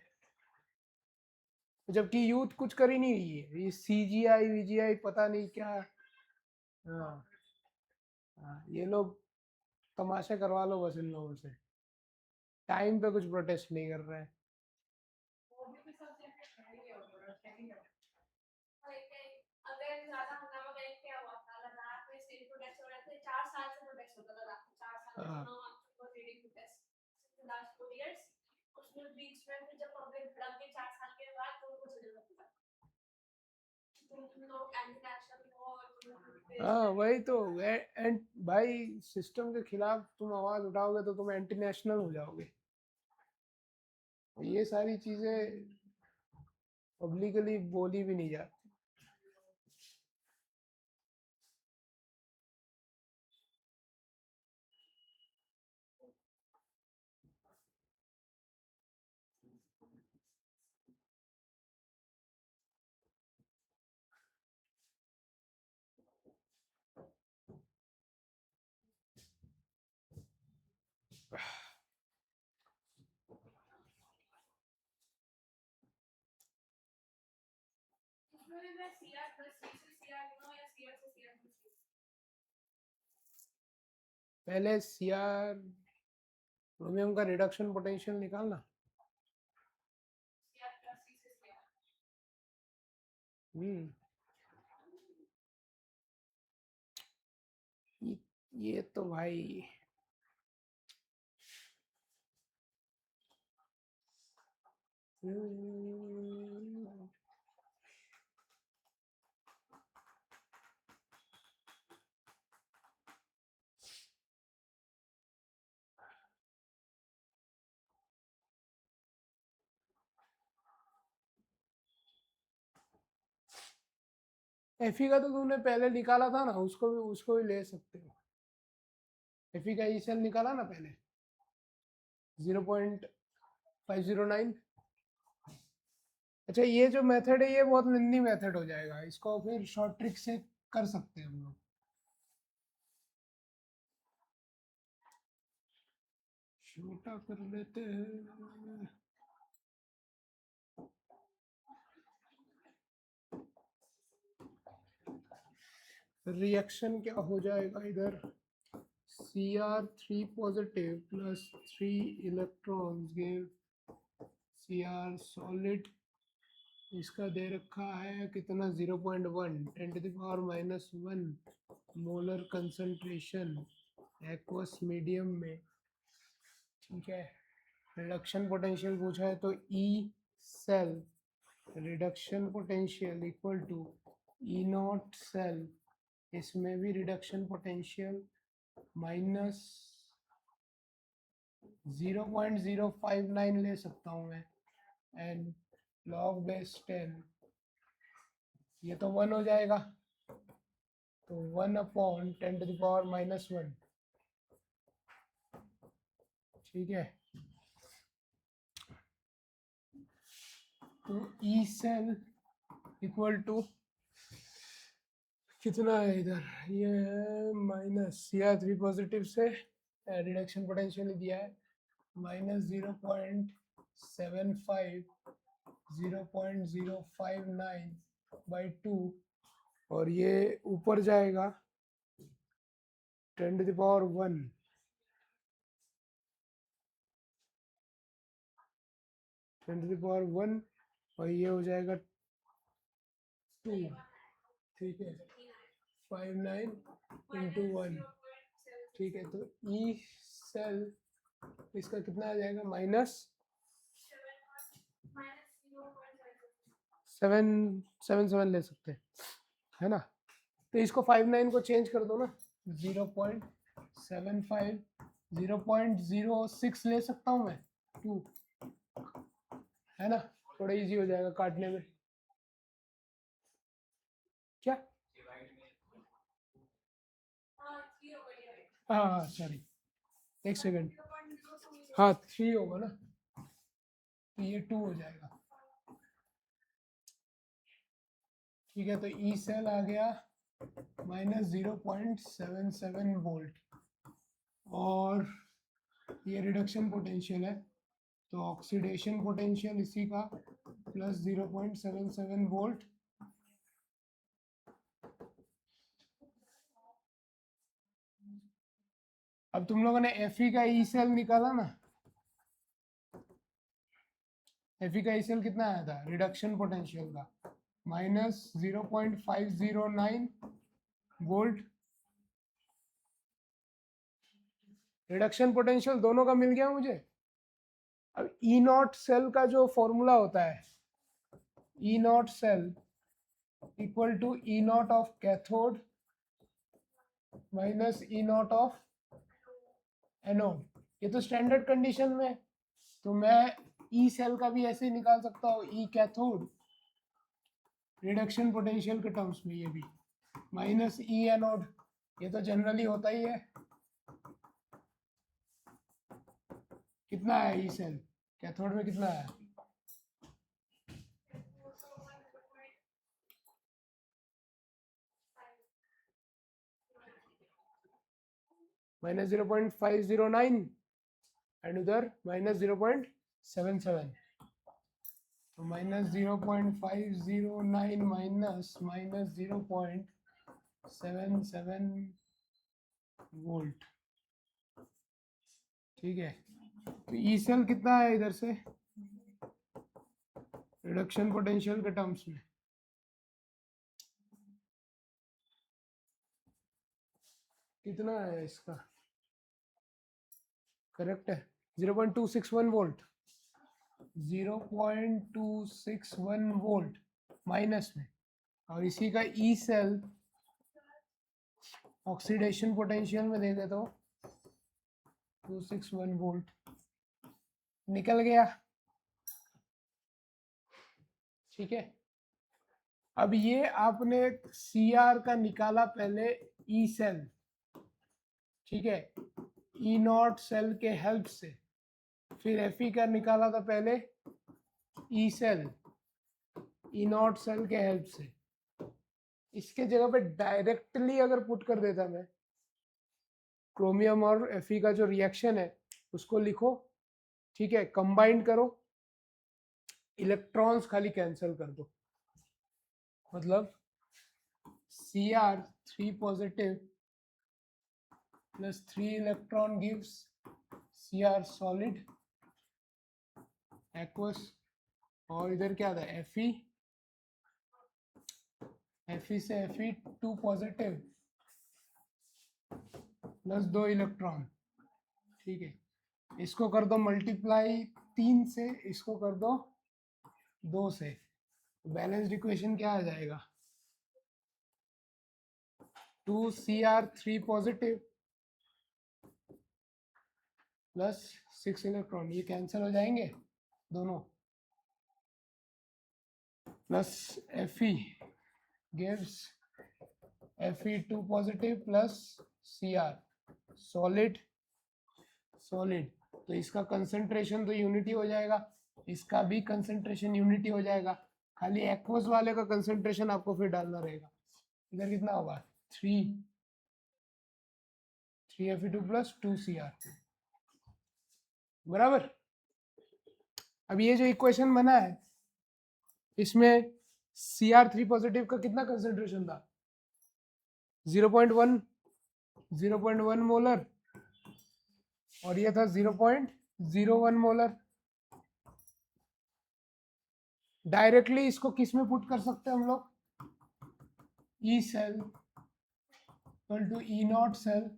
जबकि यूथ कुछ कर ही नहीं रही है। ये सीजीआई वीजीआई पता नहीं क्या। हाँ, हाँ, ये लोग तमाशा करवा लो बस इन लोगों से। टाइम पे कुछ प्रोटेस्ट नहीं कर रहे हैं। हाँ, हाँ वही तो। एंड भाई सिस्टम के खिलाफ तुम आवाज उठाओगे तो तुम एंटी नेशनल हो जाओगे। ये सारी चीजें पब्लिकली बोली भी नहीं जाती। पहले सीआर क्रोमियम का रिडक्शन पोटेंशियल निकालना। ये तो भाई एफी का तो तुमने पहले निकाला था ना, उसको भी ले सकते हो। एफी का ई सेल निकाला ना पहले 0.509। अच्छा, ये जो मेथड है ये बहुत लेंदी मेथड हो जाएगा, इसको फिर शॉर्ट ट्रिक से कर सकते हैं हम लोग। छोटा कर लेते हैं। रिएक्शन क्या हो जाएगा इधर, Cr3 positive plus 3 electrons give Cr solid. इसका दे रखा है कितना 0.1 10⁻⁻1 मोलर कंसंट्रेशन एक्वस मीडियम में। ठीक है, रिडक्शन पोटेंशियल पूछा है तो E cell reduction potential equal to E naught cell, इसमें भी रिडक्शन पोटेंशियल माइनस 0.059 ले सकता हूँ मैं, एंड लॉग बेस 10, ये तो 1 हो जाएगा, तो 1/10⁻⁻1। ठीक है, तो ई सेल इक्वल टू कितना है इधर, ये है माइनस Cr3 पॉजिटिव से रिडक्शन पोटेंशियल दिया है माइनस 0.75 0.059/2, और ये ऊपर जाएगा 10⁻1 10⁻1, और ये हो जाएगा 2। ठीक है, 59 × 1। ठीक है, तो ई सेल इसका कितना आ जाएगा माइनस 777 ले सकते हैं, है ना। तो इसको 59 को चेंज कर दो ना, 0.75 0.06 ले सकता हूँ मैं 2, है ना, थोड़ा इजी हो जाएगा काटने में। क्या, हाँ सॉरी, एक सेकंड, हाँ 3 होगा ना, तो ये 2 हो जाएगा। ठीक है, तो ई सेल आ गया माइनस 0.77 वोल्ट, और ये रिडक्शन पोटेंशियल है, तो ऑक्सीडेशन पोटेंशियल इसी का प्लस 0.77 वोल्ट। अब तुम लोगों ने एफई का ई सेल निकाला ना, एफई का ई सेल कितना आया था रिडक्शन पोटेंशियल का माइनस 0.509 वोल्ट। रिडक्शन पोटेंशियल दोनों का मिल गया मुझे। अब ई नॉट सेल का जो फॉर्मूला होता है, E naught cell equal to E naught of cathode minus E naught of anode, ये तो स्टैंडर्ड कंडीशन में, तो मैं ई सेल का भी ऐसे निकाल सकता हूँ, ई कैथोड रिडक्शन पोटेंशियल के टर्म्स में, ये भी माइनस ई एनोड, ये तो जनरली होता ही है। कितना है ई सेल कैथोड में, कितना है माइनस 0.509, एंड उधर माइनस 0.77। तो -0.509 माइनस -0.77 वोल्ट। ठीक है, तो ई सेल कितना है इधर से रिडक्शन पोटेंशियल के टर्म्स में? कितना है इसका? करेक्ट है 0.261 वोल्ट। 0.261 वोल्ट माइनस में, और इसी का ई सेल ऑक्सीडेशन पोटेंशियल में देखे तो 261 वोल्ट निकल गया। ठीक है, अब ये आपने सी आर का निकाला पहले ई सेल, ठीक है, ई नॉट सेल के हेल्प से, फिर एफ ई का निकाला था पहले E cell E naught cell के हेल्प से। इसके जगह पे डायरेक्टली अगर पुट कर देता मैं, क्रोमियम और एफ ई का जो रिएक्शन है उसको लिखो, ठीक है, कंबाइन करो, इलेक्ट्रॉन्स खाली कैंसिल कर दो, मतलब Cr3 positive plus 3 electron gives Cr solid aqueous, और इधर क्या था Fe से Fe2 पॉजिटिव प्लस 2 इलेक्ट्रॉन। ठीक है, इसको कर दो मल्टीप्लाई 3 से, इसको कर दो 2 से, बैलेंस्ड इक्वेशन क्या आ जाएगा? 2Cr3 पॉजिटिव प्लस 6 इलेक्ट्रॉन, ये कैंसिल हो जाएंगे दोनों, plus Fe gives Fe2 positive plus Cr solid solid, तो इसका कंसंट्रेशन तो यूनिटी हो जाएगा, इसका भी कंसंट्रेशन यूनिटी हो जाएगा, खाली एक्वस वाले का कंसंट्रेशन आपको फिर डालना रहेगा। इधर कितना होगा 3 Fe2 प्लस 2 Cr बराबर। अब ये जो इक्वेशन बना है इसमें Cr3 पॉजिटिव का कितना कंसंट्रेशन था? 0.1 मोलर, और ये था 0.01 मोलर। डायरेक्टली इसको किस में पुट कर सकते हैं हम लोग? E cell equal to E naught cell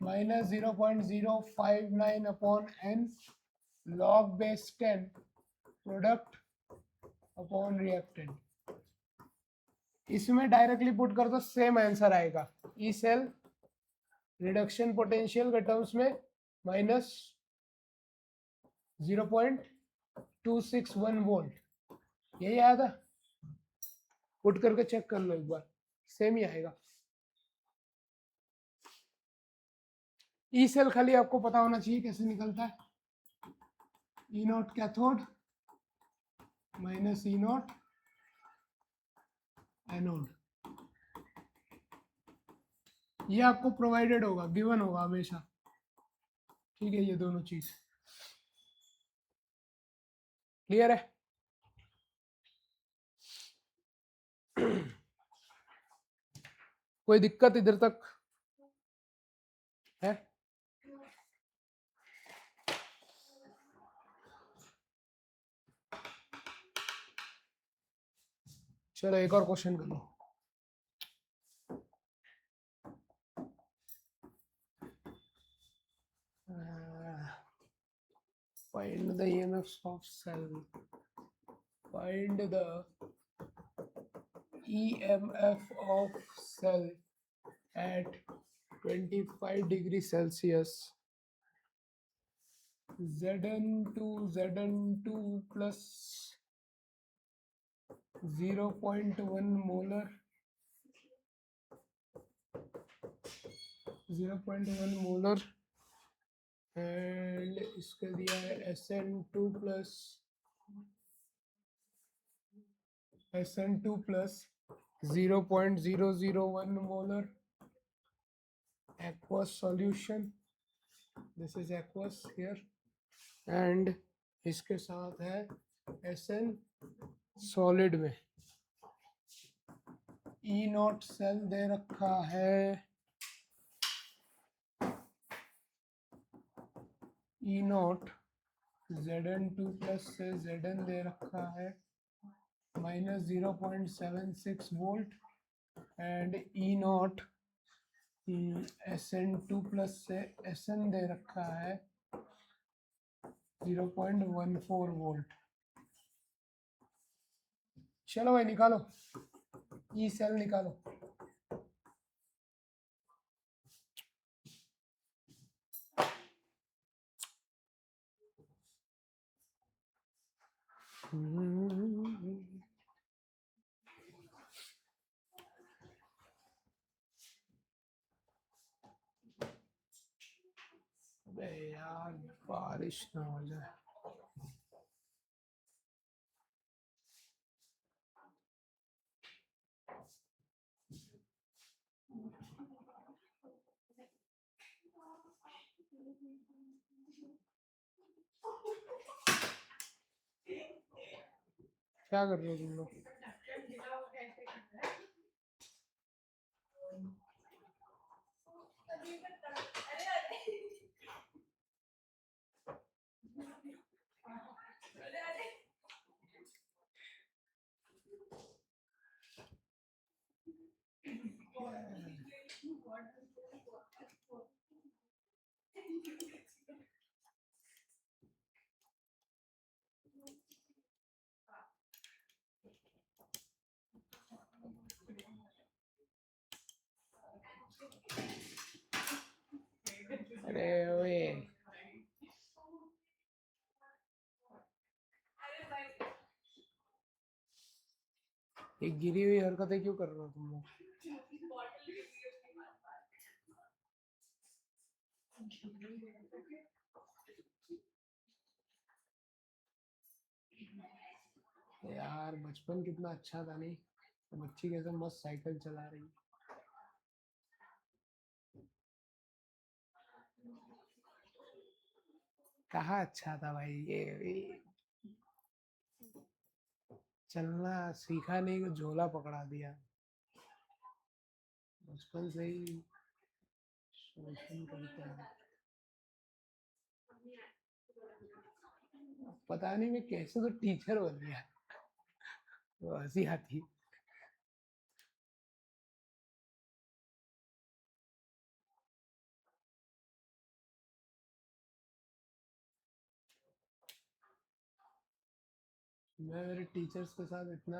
minus 0.059 upon n log base 10 product upon reactant. इसमें डायरेक्टली पुट कर दो, सेम आंसर आएगा। ई सेल रिडक्शन पोटेंशियल के टर्म्स में माइनस 0.261 वोल्ट, यही आया था। पुट करके चेक कर लो एक बार, सेम ही आएगा। ई सेल खाली आपको पता होना चाहिए कैसे निकलता है। E naught cathode minus E naught anode, ये आपको प्रोवाइडेड होगा, गिवन होगा हमेशा। ठीक है, ये दोनों चीज क्लियर है? कोई दिक्कत इधर तक है? चलो एक और क्वेश्चन कर लो। Find the EMFs of cell. Find the EMF of cell at 25 degrees Celsius. Zn2 plus 0.1 molar, 0.1 molar, and इसके दिया है Sn2 plus 0.001 molar aqueous solution, this is aqueous here, and इसके साथ है Sn सॉलिड में ई naught cell दे रखा है, E not Zn2 plus से Zn दे रखा है minus 0.76 volt and E not Sn2 plus से Sn दे रखा है 0.14 वोल्ट। चलो भाई निकालो, ई सेल निकालो। अबे यार बारिश ना हो जाए। क्या कर रहे हो तुम लोग? अरे ओए ये गिरी हुई हरकतें क्यों कर रहे हो तुम लोग? यार बचपन कितना अच्छा था नहीं? बच्ची कैसे मस्त साइकिल चला रही है। कहाँ अच्छा था भाई ये चलना सीखा नहीं, झोला पकड़ा दिया बचपन से ही। शोषण करते हैं। पता नहीं मैं कैसे तो टीचर बन गया, तो हंसी आती। मैं मेरे टीचर्स के साथ इतना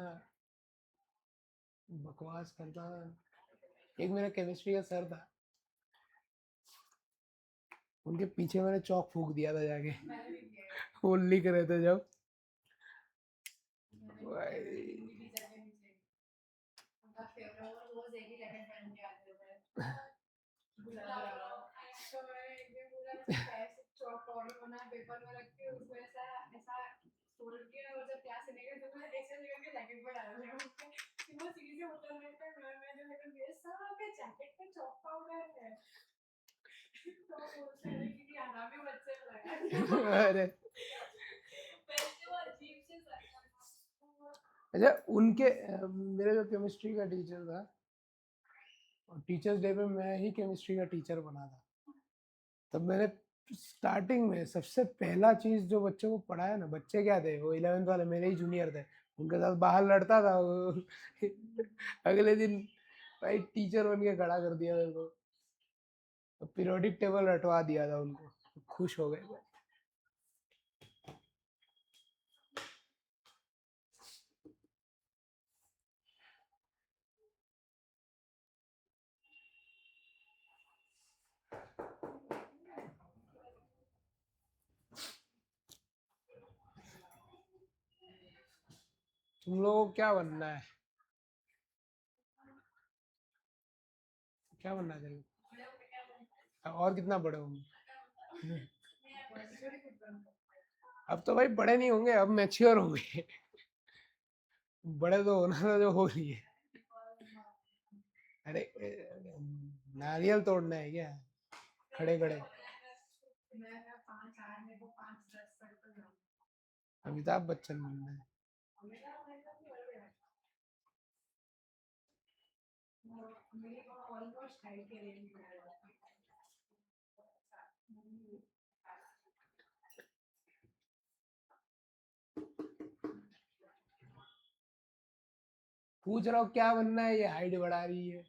बकवास करता था। एक मेरा केमिस्ट्री का सर था, उनके पीछे मैंने चौक फूक दिया था जाके। वो लिख रहे थे जब भाई। अरे अच्छा उनके मेरे जो केमिस्ट्री का टीचर था, और टीचर्स डे पे मैं ही केमिस्ट्री का टीचर बना था। तब मैंने स्टार्टिंग में सबसे पहला चीज जो बच्चों को पढ़ाया ना, बच्चे क्या थे वो 11th वाले मेरे ही जूनियर थे, उनके साथ बाहर लड़ता था वो। अगले दिन भाई टीचर बन के खड़ा कर दिया मेरे को, पीरियोडिक टेबल रटवा दिया था उनको, खुश हो गए। तुम लोगों को क्या बनना है? क्या बनना है तेरे को? और कितना बड़े होंगे? अब तो भाई बड़े नहीं होंगे, अब मैच्योर होंगे। बड़े तो होना था जो हो रही है। अरे नारियल तोड़ना है क्या खड़े खड़े? अमिताभ बच्चन बनना है। पूछ रहा हूँ क्या बनना है, ये हाइट बढ़ा रही है।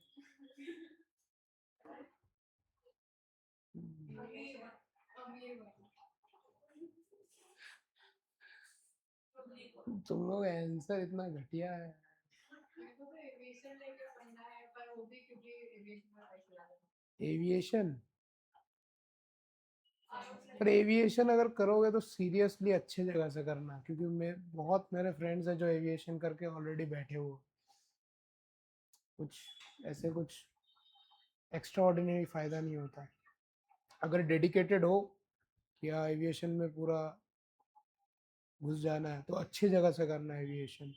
तुम लोग आंसर इतना घटिया है। एविएशन, पर एविएशन अगर करोगे तो सीरियसली अच्छे जगह से करना, क्योंकि मैं बहुत मेरे फ्रेंड्स हैं जो एविएशन करके ऑलरेडी बैठे हुए। कुछ ऐसे कुछ एक्स्ट्रा ऑर्डिनरी फ़ायदा नहीं होता। अगर डेडिकेटेड हो या एविएशन में पूरा घुस जाना है तो अच्छी जगह से करना है एविएशन,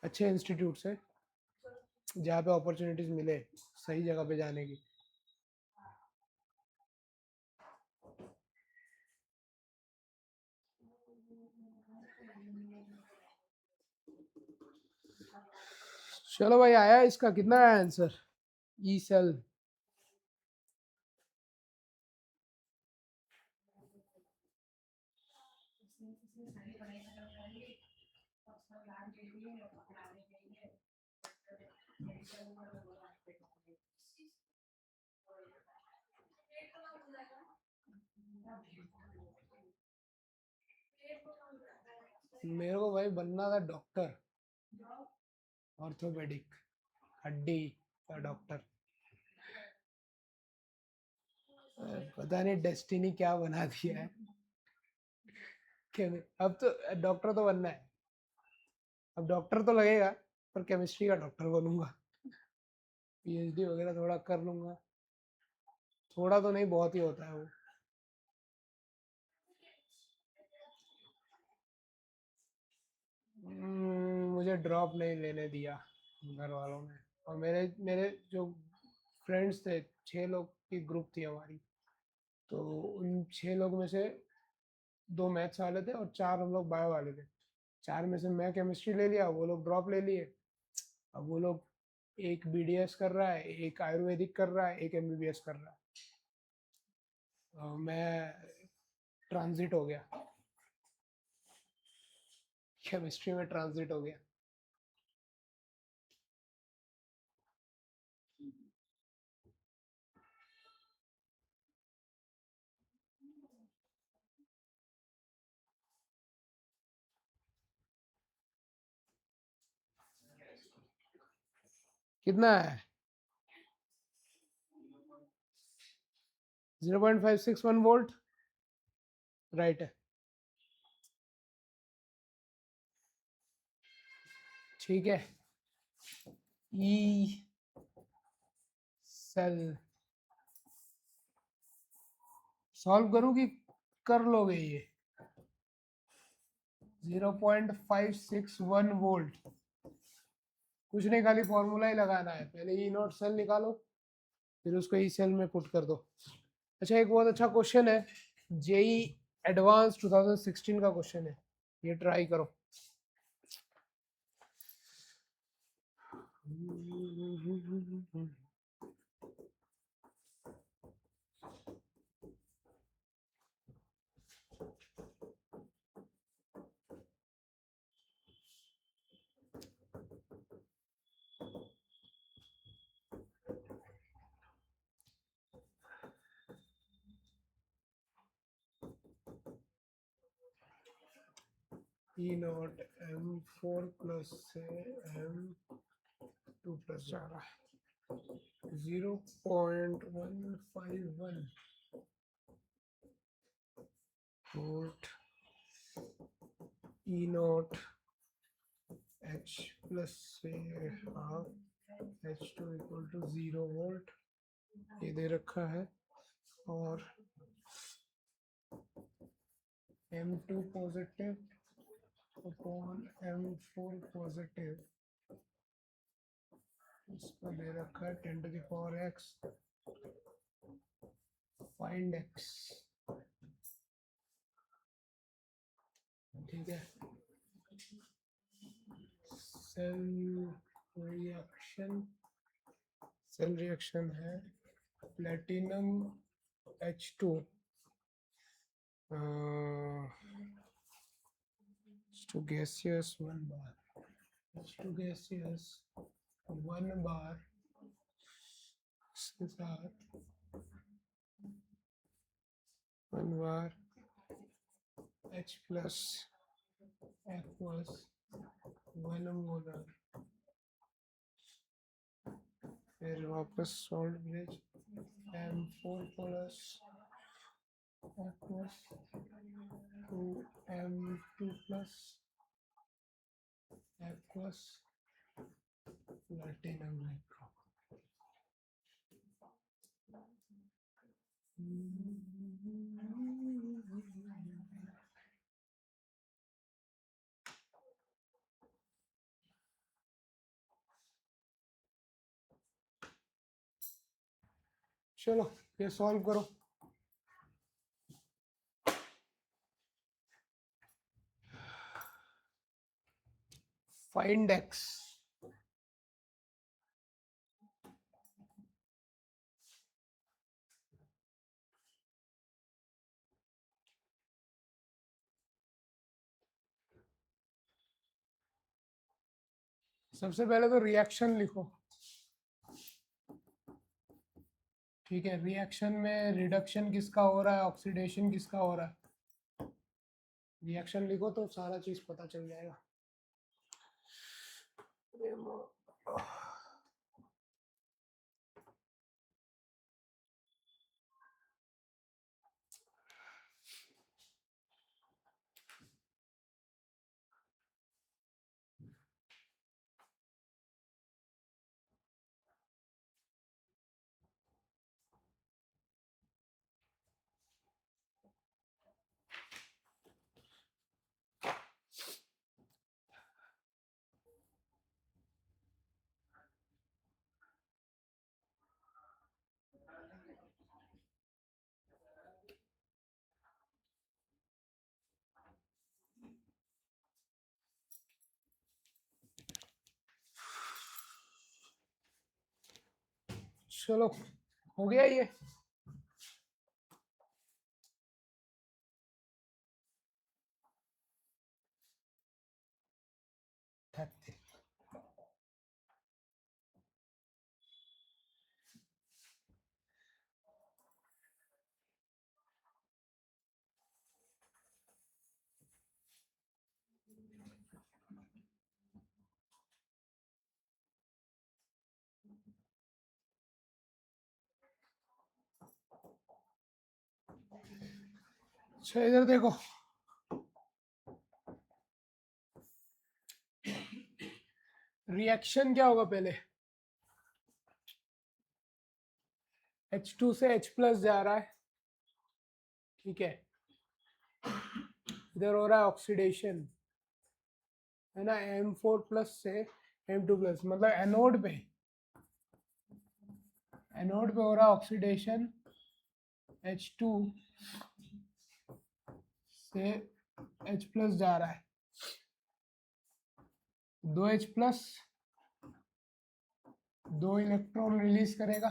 अच्छे इंस्टीट्यूट से जहाँ पे अपॉर्चुनिटीज़ मिले सही जगह पे जाने की। चलो भाई, आया इसका कितना आया आंसर? ई सेल मेरे को भाई बनना था डॉक्टर, ऑर्थोपेडिक, हड्डी का डॉक्टर। पता नहीं डेस्टिनी क्या बना दिया है। अब तो डॉक्टर तो बनना है, अब डॉक्टर तो लगेगा, पर केमिस्ट्री का डॉक्टर बनूंगा। पीएचडी वगैरह थोड़ा कर लूंगा, थोड़ा तो नहीं बहुत ही होता है वो। मुझे ड्रॉप नहीं लेने दिया घर वालों ने, और मेरे मेरे जो फ्रेंड्स थे, 6 लोग की ग्रुप थी हमारी, तो उन 6 लोग में से 2 मैथ्स वाले थे और 4 हम लोग बायो वाले थे। 4 में से मैं केमिस्ट्री ले लिया, वो लोग ड्रॉप ले लिए। अब वो लोग, एक बीडीएस कर रहा है, एक आयुर्वेदिक कर रहा है, एक एमबीबीएस कर रहा है। मैं ट्रांजिट हो गया, केमिस्ट्री में ट्रांजिट हो गया। कितना है? 0.561 वोल्ट, राइट है। ठीक है, ई सेल सॉल्व करूँ कि कर लोगे ये? 0.561 वोल्ट, कुछ नहीं, खाली फॉर्मूला ही लगाना है। पहले ई नॉट सेल निकालो, फिर उसको ई सेल में पुट कर दो। अच्छा, एक बहुत अच्छा क्वेश्चन है, जेई एडवांस 2016 का क्वेश्चन है, ये ट्राई करो। ई नॉट M4 प्लस से M2 प्लस जा रहा है 0.151 volt, E naught H plus से half H2 equal to 0 volt, ये दे रखा है। और M2 positive upon M4 positive, इसको दे रखा है 10⁻⁻x, फाइंड x। ठीक है। सेल रिएक्शन है platinum H2 H2 gaseous 1 bar, H2 gaseous 1 bar के साथ 1 bar H plus aqueous 1 molar, फिर वापस salt bridge M4 plus aqueous 2M2 plus aqueous platinum nitro। चलो ये सॉल्व करो। Find x। सबसे पहले तो रिएक्शन लिखो। ठीक है, रिएक्शन में रिडक्शन किसका हो रहा है, ऑक्सीडेशन किसका हो रहा है। रिएक्शन लिखो तो सारा चीज पता चल जाएगा। चलो हो गया ये। अच्छा इधर देखो, रिएक्शन क्या होगा पहले, H2 से H प्लस जा रहा है। ठीक है, इधर हो रहा है ऑक्सीडेशन, है ना, M4 प्लस से M2 प्लस, मतलब एनोड पे हो रहा है ऑक्सीडेशन H2 से H प्लस जा रहा है, 2H प्लस 2 इलेक्ट्रॉन रिलीज करेगा।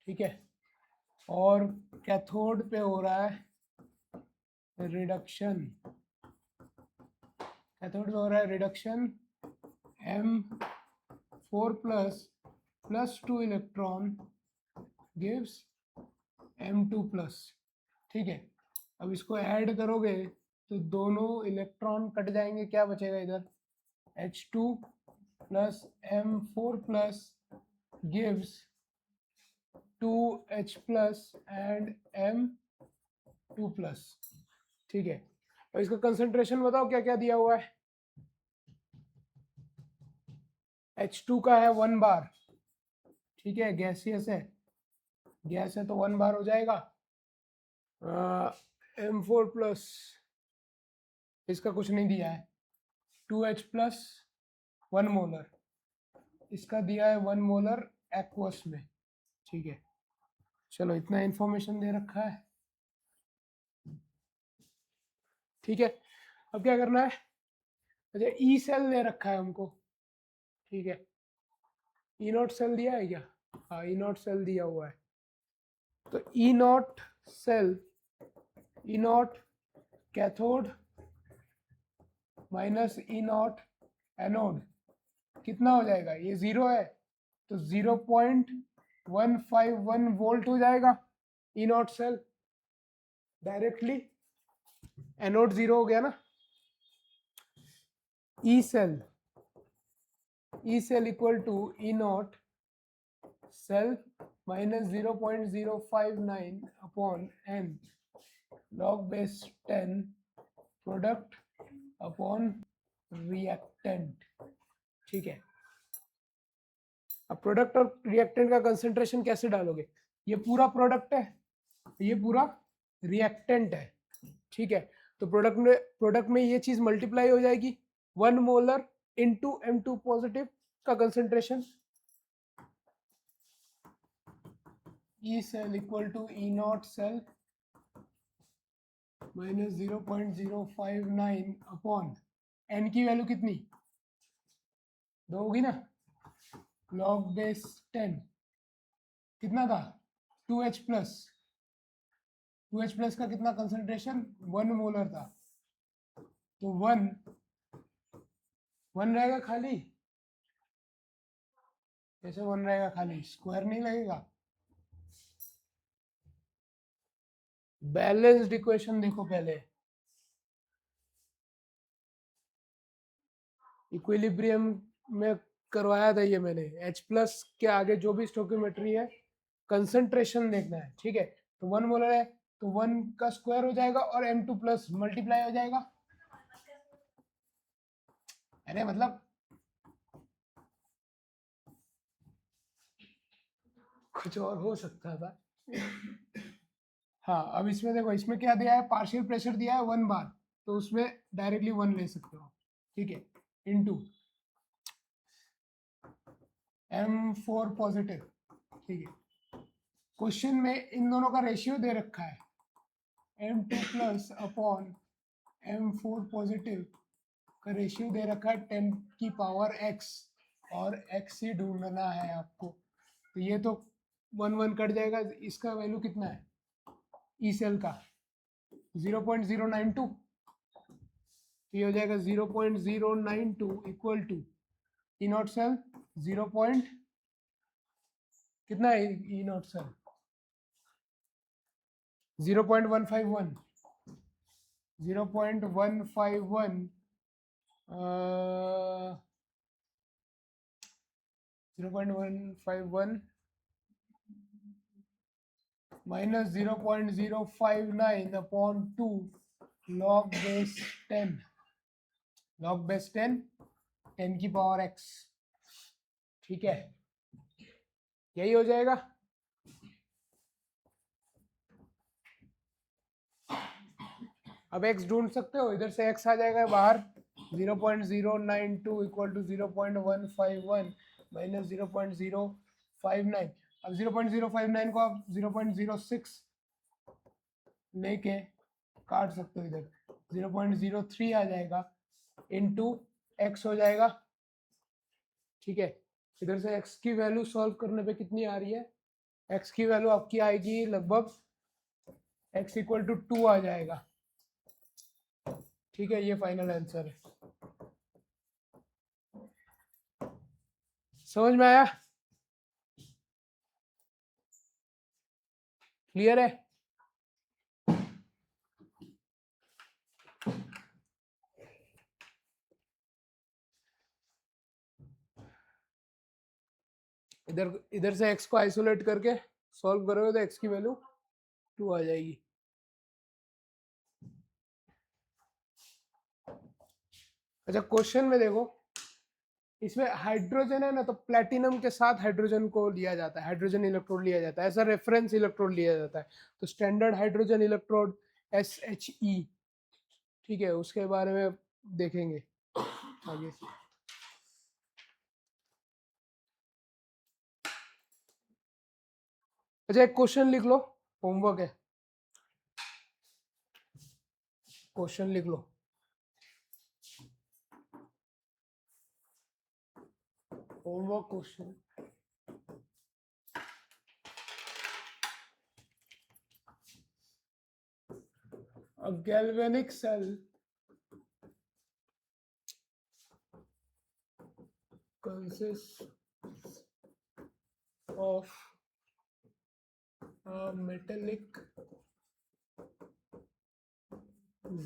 ठीक है, और कैथोड पे हो रहा है रिडक्शन, कैथोड पे हो रहा है reduction M4 plus 2 electron gives M2 plus. ठीक है, अब इसको ऐड करोगे तो दोनों इलेक्ट्रॉन कट जाएंगे, क्या बचेगा इधर, H2 plus M4 plus gives 2H plus and M2 plus. ठीक है, और इसका कंसंट्रेशन बताओ क्या क्या दिया हुआ है। H2 का है 1 बार। ठीक है, गैसियस है, गैस है तो 1 बार हो जाएगा। M4 प्लस इसका कुछ नहीं दिया है, 2H प्लस 1 मोलर, इसका दिया है 1 मोलर एक्वस में। ठीक है, चलो इतना इंफॉर्मेशन दे रखा है। ठीक है, अब क्या करना है, अच्छा ई सेल दे रखा है हमको, ठीक है, ई नॉट सेल दिया है क्या, हाँ ई नॉट सेल दिया हुआ है, तो E naught cell, E naught cathode minus E naught anode कितना हो जाएगा, ये 0 है तो 0.151 वोल्ट हो जाएगा E naught cell, directly anode 0 हो गया ना। E cell equal to E naught cell minus 0.059 upon n log base 10 product upon reactant, ठीक है। अब प्रोडक्ट और रिएक्टेंट का कंसंट्रेशन कैसे डालोगे, ये पूरा प्रोडक्ट है, ये पूरा रिएक्टेंट है, ठीक है, तो प्रोडक्ट में ये चीज मल्टीप्लाई हो जाएगी, 1 मोलर इनटू M2 पॉजिटिव का concentration, E cell equal to E naught cell minus 0.059 upon n की वैल्यू कितनी 2 होगी ना, लॉग बेस 10 कितना था 2H प्लस, 2H प्लस का कितना कंसंट्रेशन 1 मोलर था, तो 1 रहेगा खाली, कैसे 1 रहेगा खाली, स्क्वायर नहीं लगेगा, बैलेंस्ड इक्वेशन देखो पहले, इक्विलिब्रियम में करवाया था ये मैंने, H प्लस के आगे जो भी स्टोकियोमेट्री है कंसंट्रेशन देखना है, ठीक है, तो 1 मोलर है तो 1 का स्क्वायर हो जाएगा और M2 प्लस मल्टीप्लाई हो जाएगा, अरे मतलब कुछ और हो सकता था। हाँ अब इसमें देखो, इसमें क्या दिया है, पार्शियल प्रेशर दिया है 1 बार, तो उसमें डायरेक्टली 1 ले सकते हो, ठीक है, इनटू M4 पॉजिटिव, ठीक है, क्वेश्चन में इन दोनों का रेशियो दे रखा है M2 plus upon M4 positive का रेशियो दे रखा है 10 की पावर x, और x ही ढूंढना है आपको, तो ये तो 1 कट जाएगा, इसका वैल्यू कितना है ई सेल का 0.092, ये हो जाएगा 0.092 equal to E naught cell 0. कितना है E naught cell 0.151, 0.151 0.151 minus 0.059 upon 2 log base 10, log base 10 10 की पावर x, ठीक है, यही हो जाएगा। अब x ढूंढ सकते हो, इधर से x आ जाएगा बाहर 0.092 इक्वल टू 0.151 माइनस 0.059, अब 0.059 को आप 0.06 लेके काट सकते हो, इधर 0.03 आ जाएगा इनटू x हो जाएगा, ठीक है, इधर से x की वैल्यू सॉल्व करने पे कितनी आ रही है, x की वैल्यू आपकी आएगी लगभग x इक्वल टू 2 आ जाएगा, ठीक है, ये फाइनल आंसर है। समझ में आया, क्लियर है, इधर इधर से x को आइसोलेट करके सॉल्व करोगे तो x की वैल्यू 2 आ जाएगी। अच्छा क्वेश्चन में देखो, इसमें हाइड्रोजन है ना, तो प्लेटिनम के साथ हाइड्रोजन को लिया जाता है, हाइड्रोजन इलेक्ट्रोड लिया जाता है, ऐसा रेफरेंस इलेक्ट्रोड लिया जाता है, तो स्टैंडर्ड हाइड्रोजन इलेक्ट्रोड SHE, ठीक है, उसके बारे में देखेंगे आगे। अच्छा एक क्वेश्चन लिख लो, होमवर्क है, क्वेश्चन लिख लो। Homework question, a galvanic cell consists of a metallic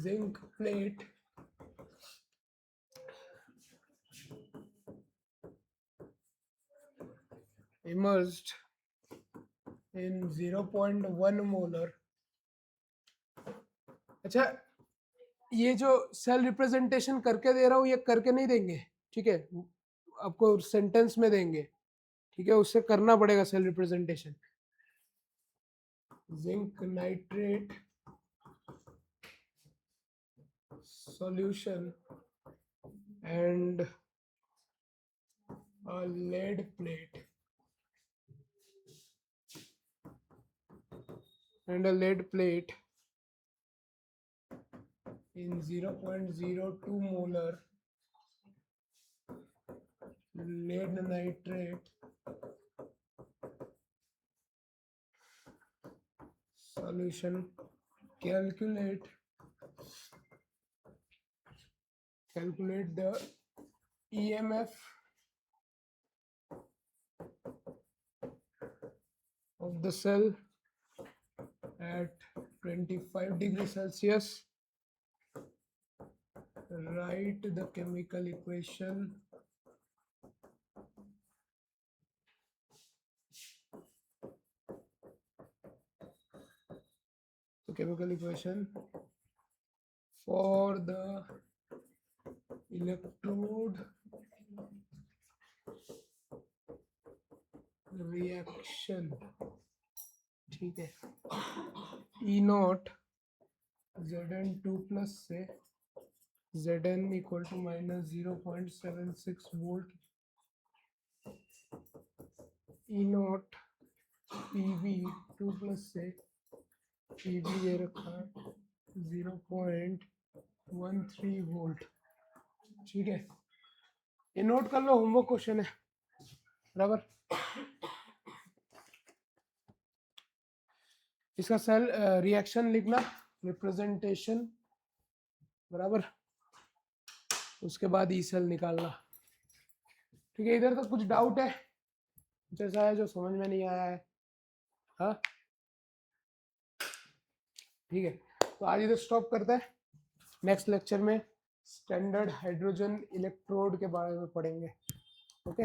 zinc plate immersed in 0.1 molar। अच्छा, ये जो सेल रिप्रेजेंटेशन करके दे रहा हूँ ये करके नहीं देंगे, ठीक है, आपको सेंटेंस में देंगे, ठीक है, उससे करना पड़ेगा cell representation. Zinc nitrate solution and a lead plate in 0.02 molar lead nitrate solution। calculate the EMF of the cell at 25 degrees Celsius। Write the chemical equation for the electrode reaction, ठीक है। E naught Zn2 plus से Zn equal to minus 0.76 volt, E naught PV 2 plus से PV ये रखा है 0.13 volt, ठीक है। ये नोट कर लो, होमवर्क क्वेश्चन है, बराबर। इसका सेल रिएक्शन लिखना, रिप्रेजेंटेशन, बराबर, उसके बाद ई सेल निकालना, ठीक है। इधर तक कुछ डाउट है, कुछ ऐसा है जो समझ में नहीं आया है? हाँ, ठीक है, तो आज इधर स्टॉप करते हैं। नेक्स्ट लेक्चर में स्टैंडर्ड हाइड्रोजन इलेक्ट्रोड के बारे में पढ़ेंगे, ओके।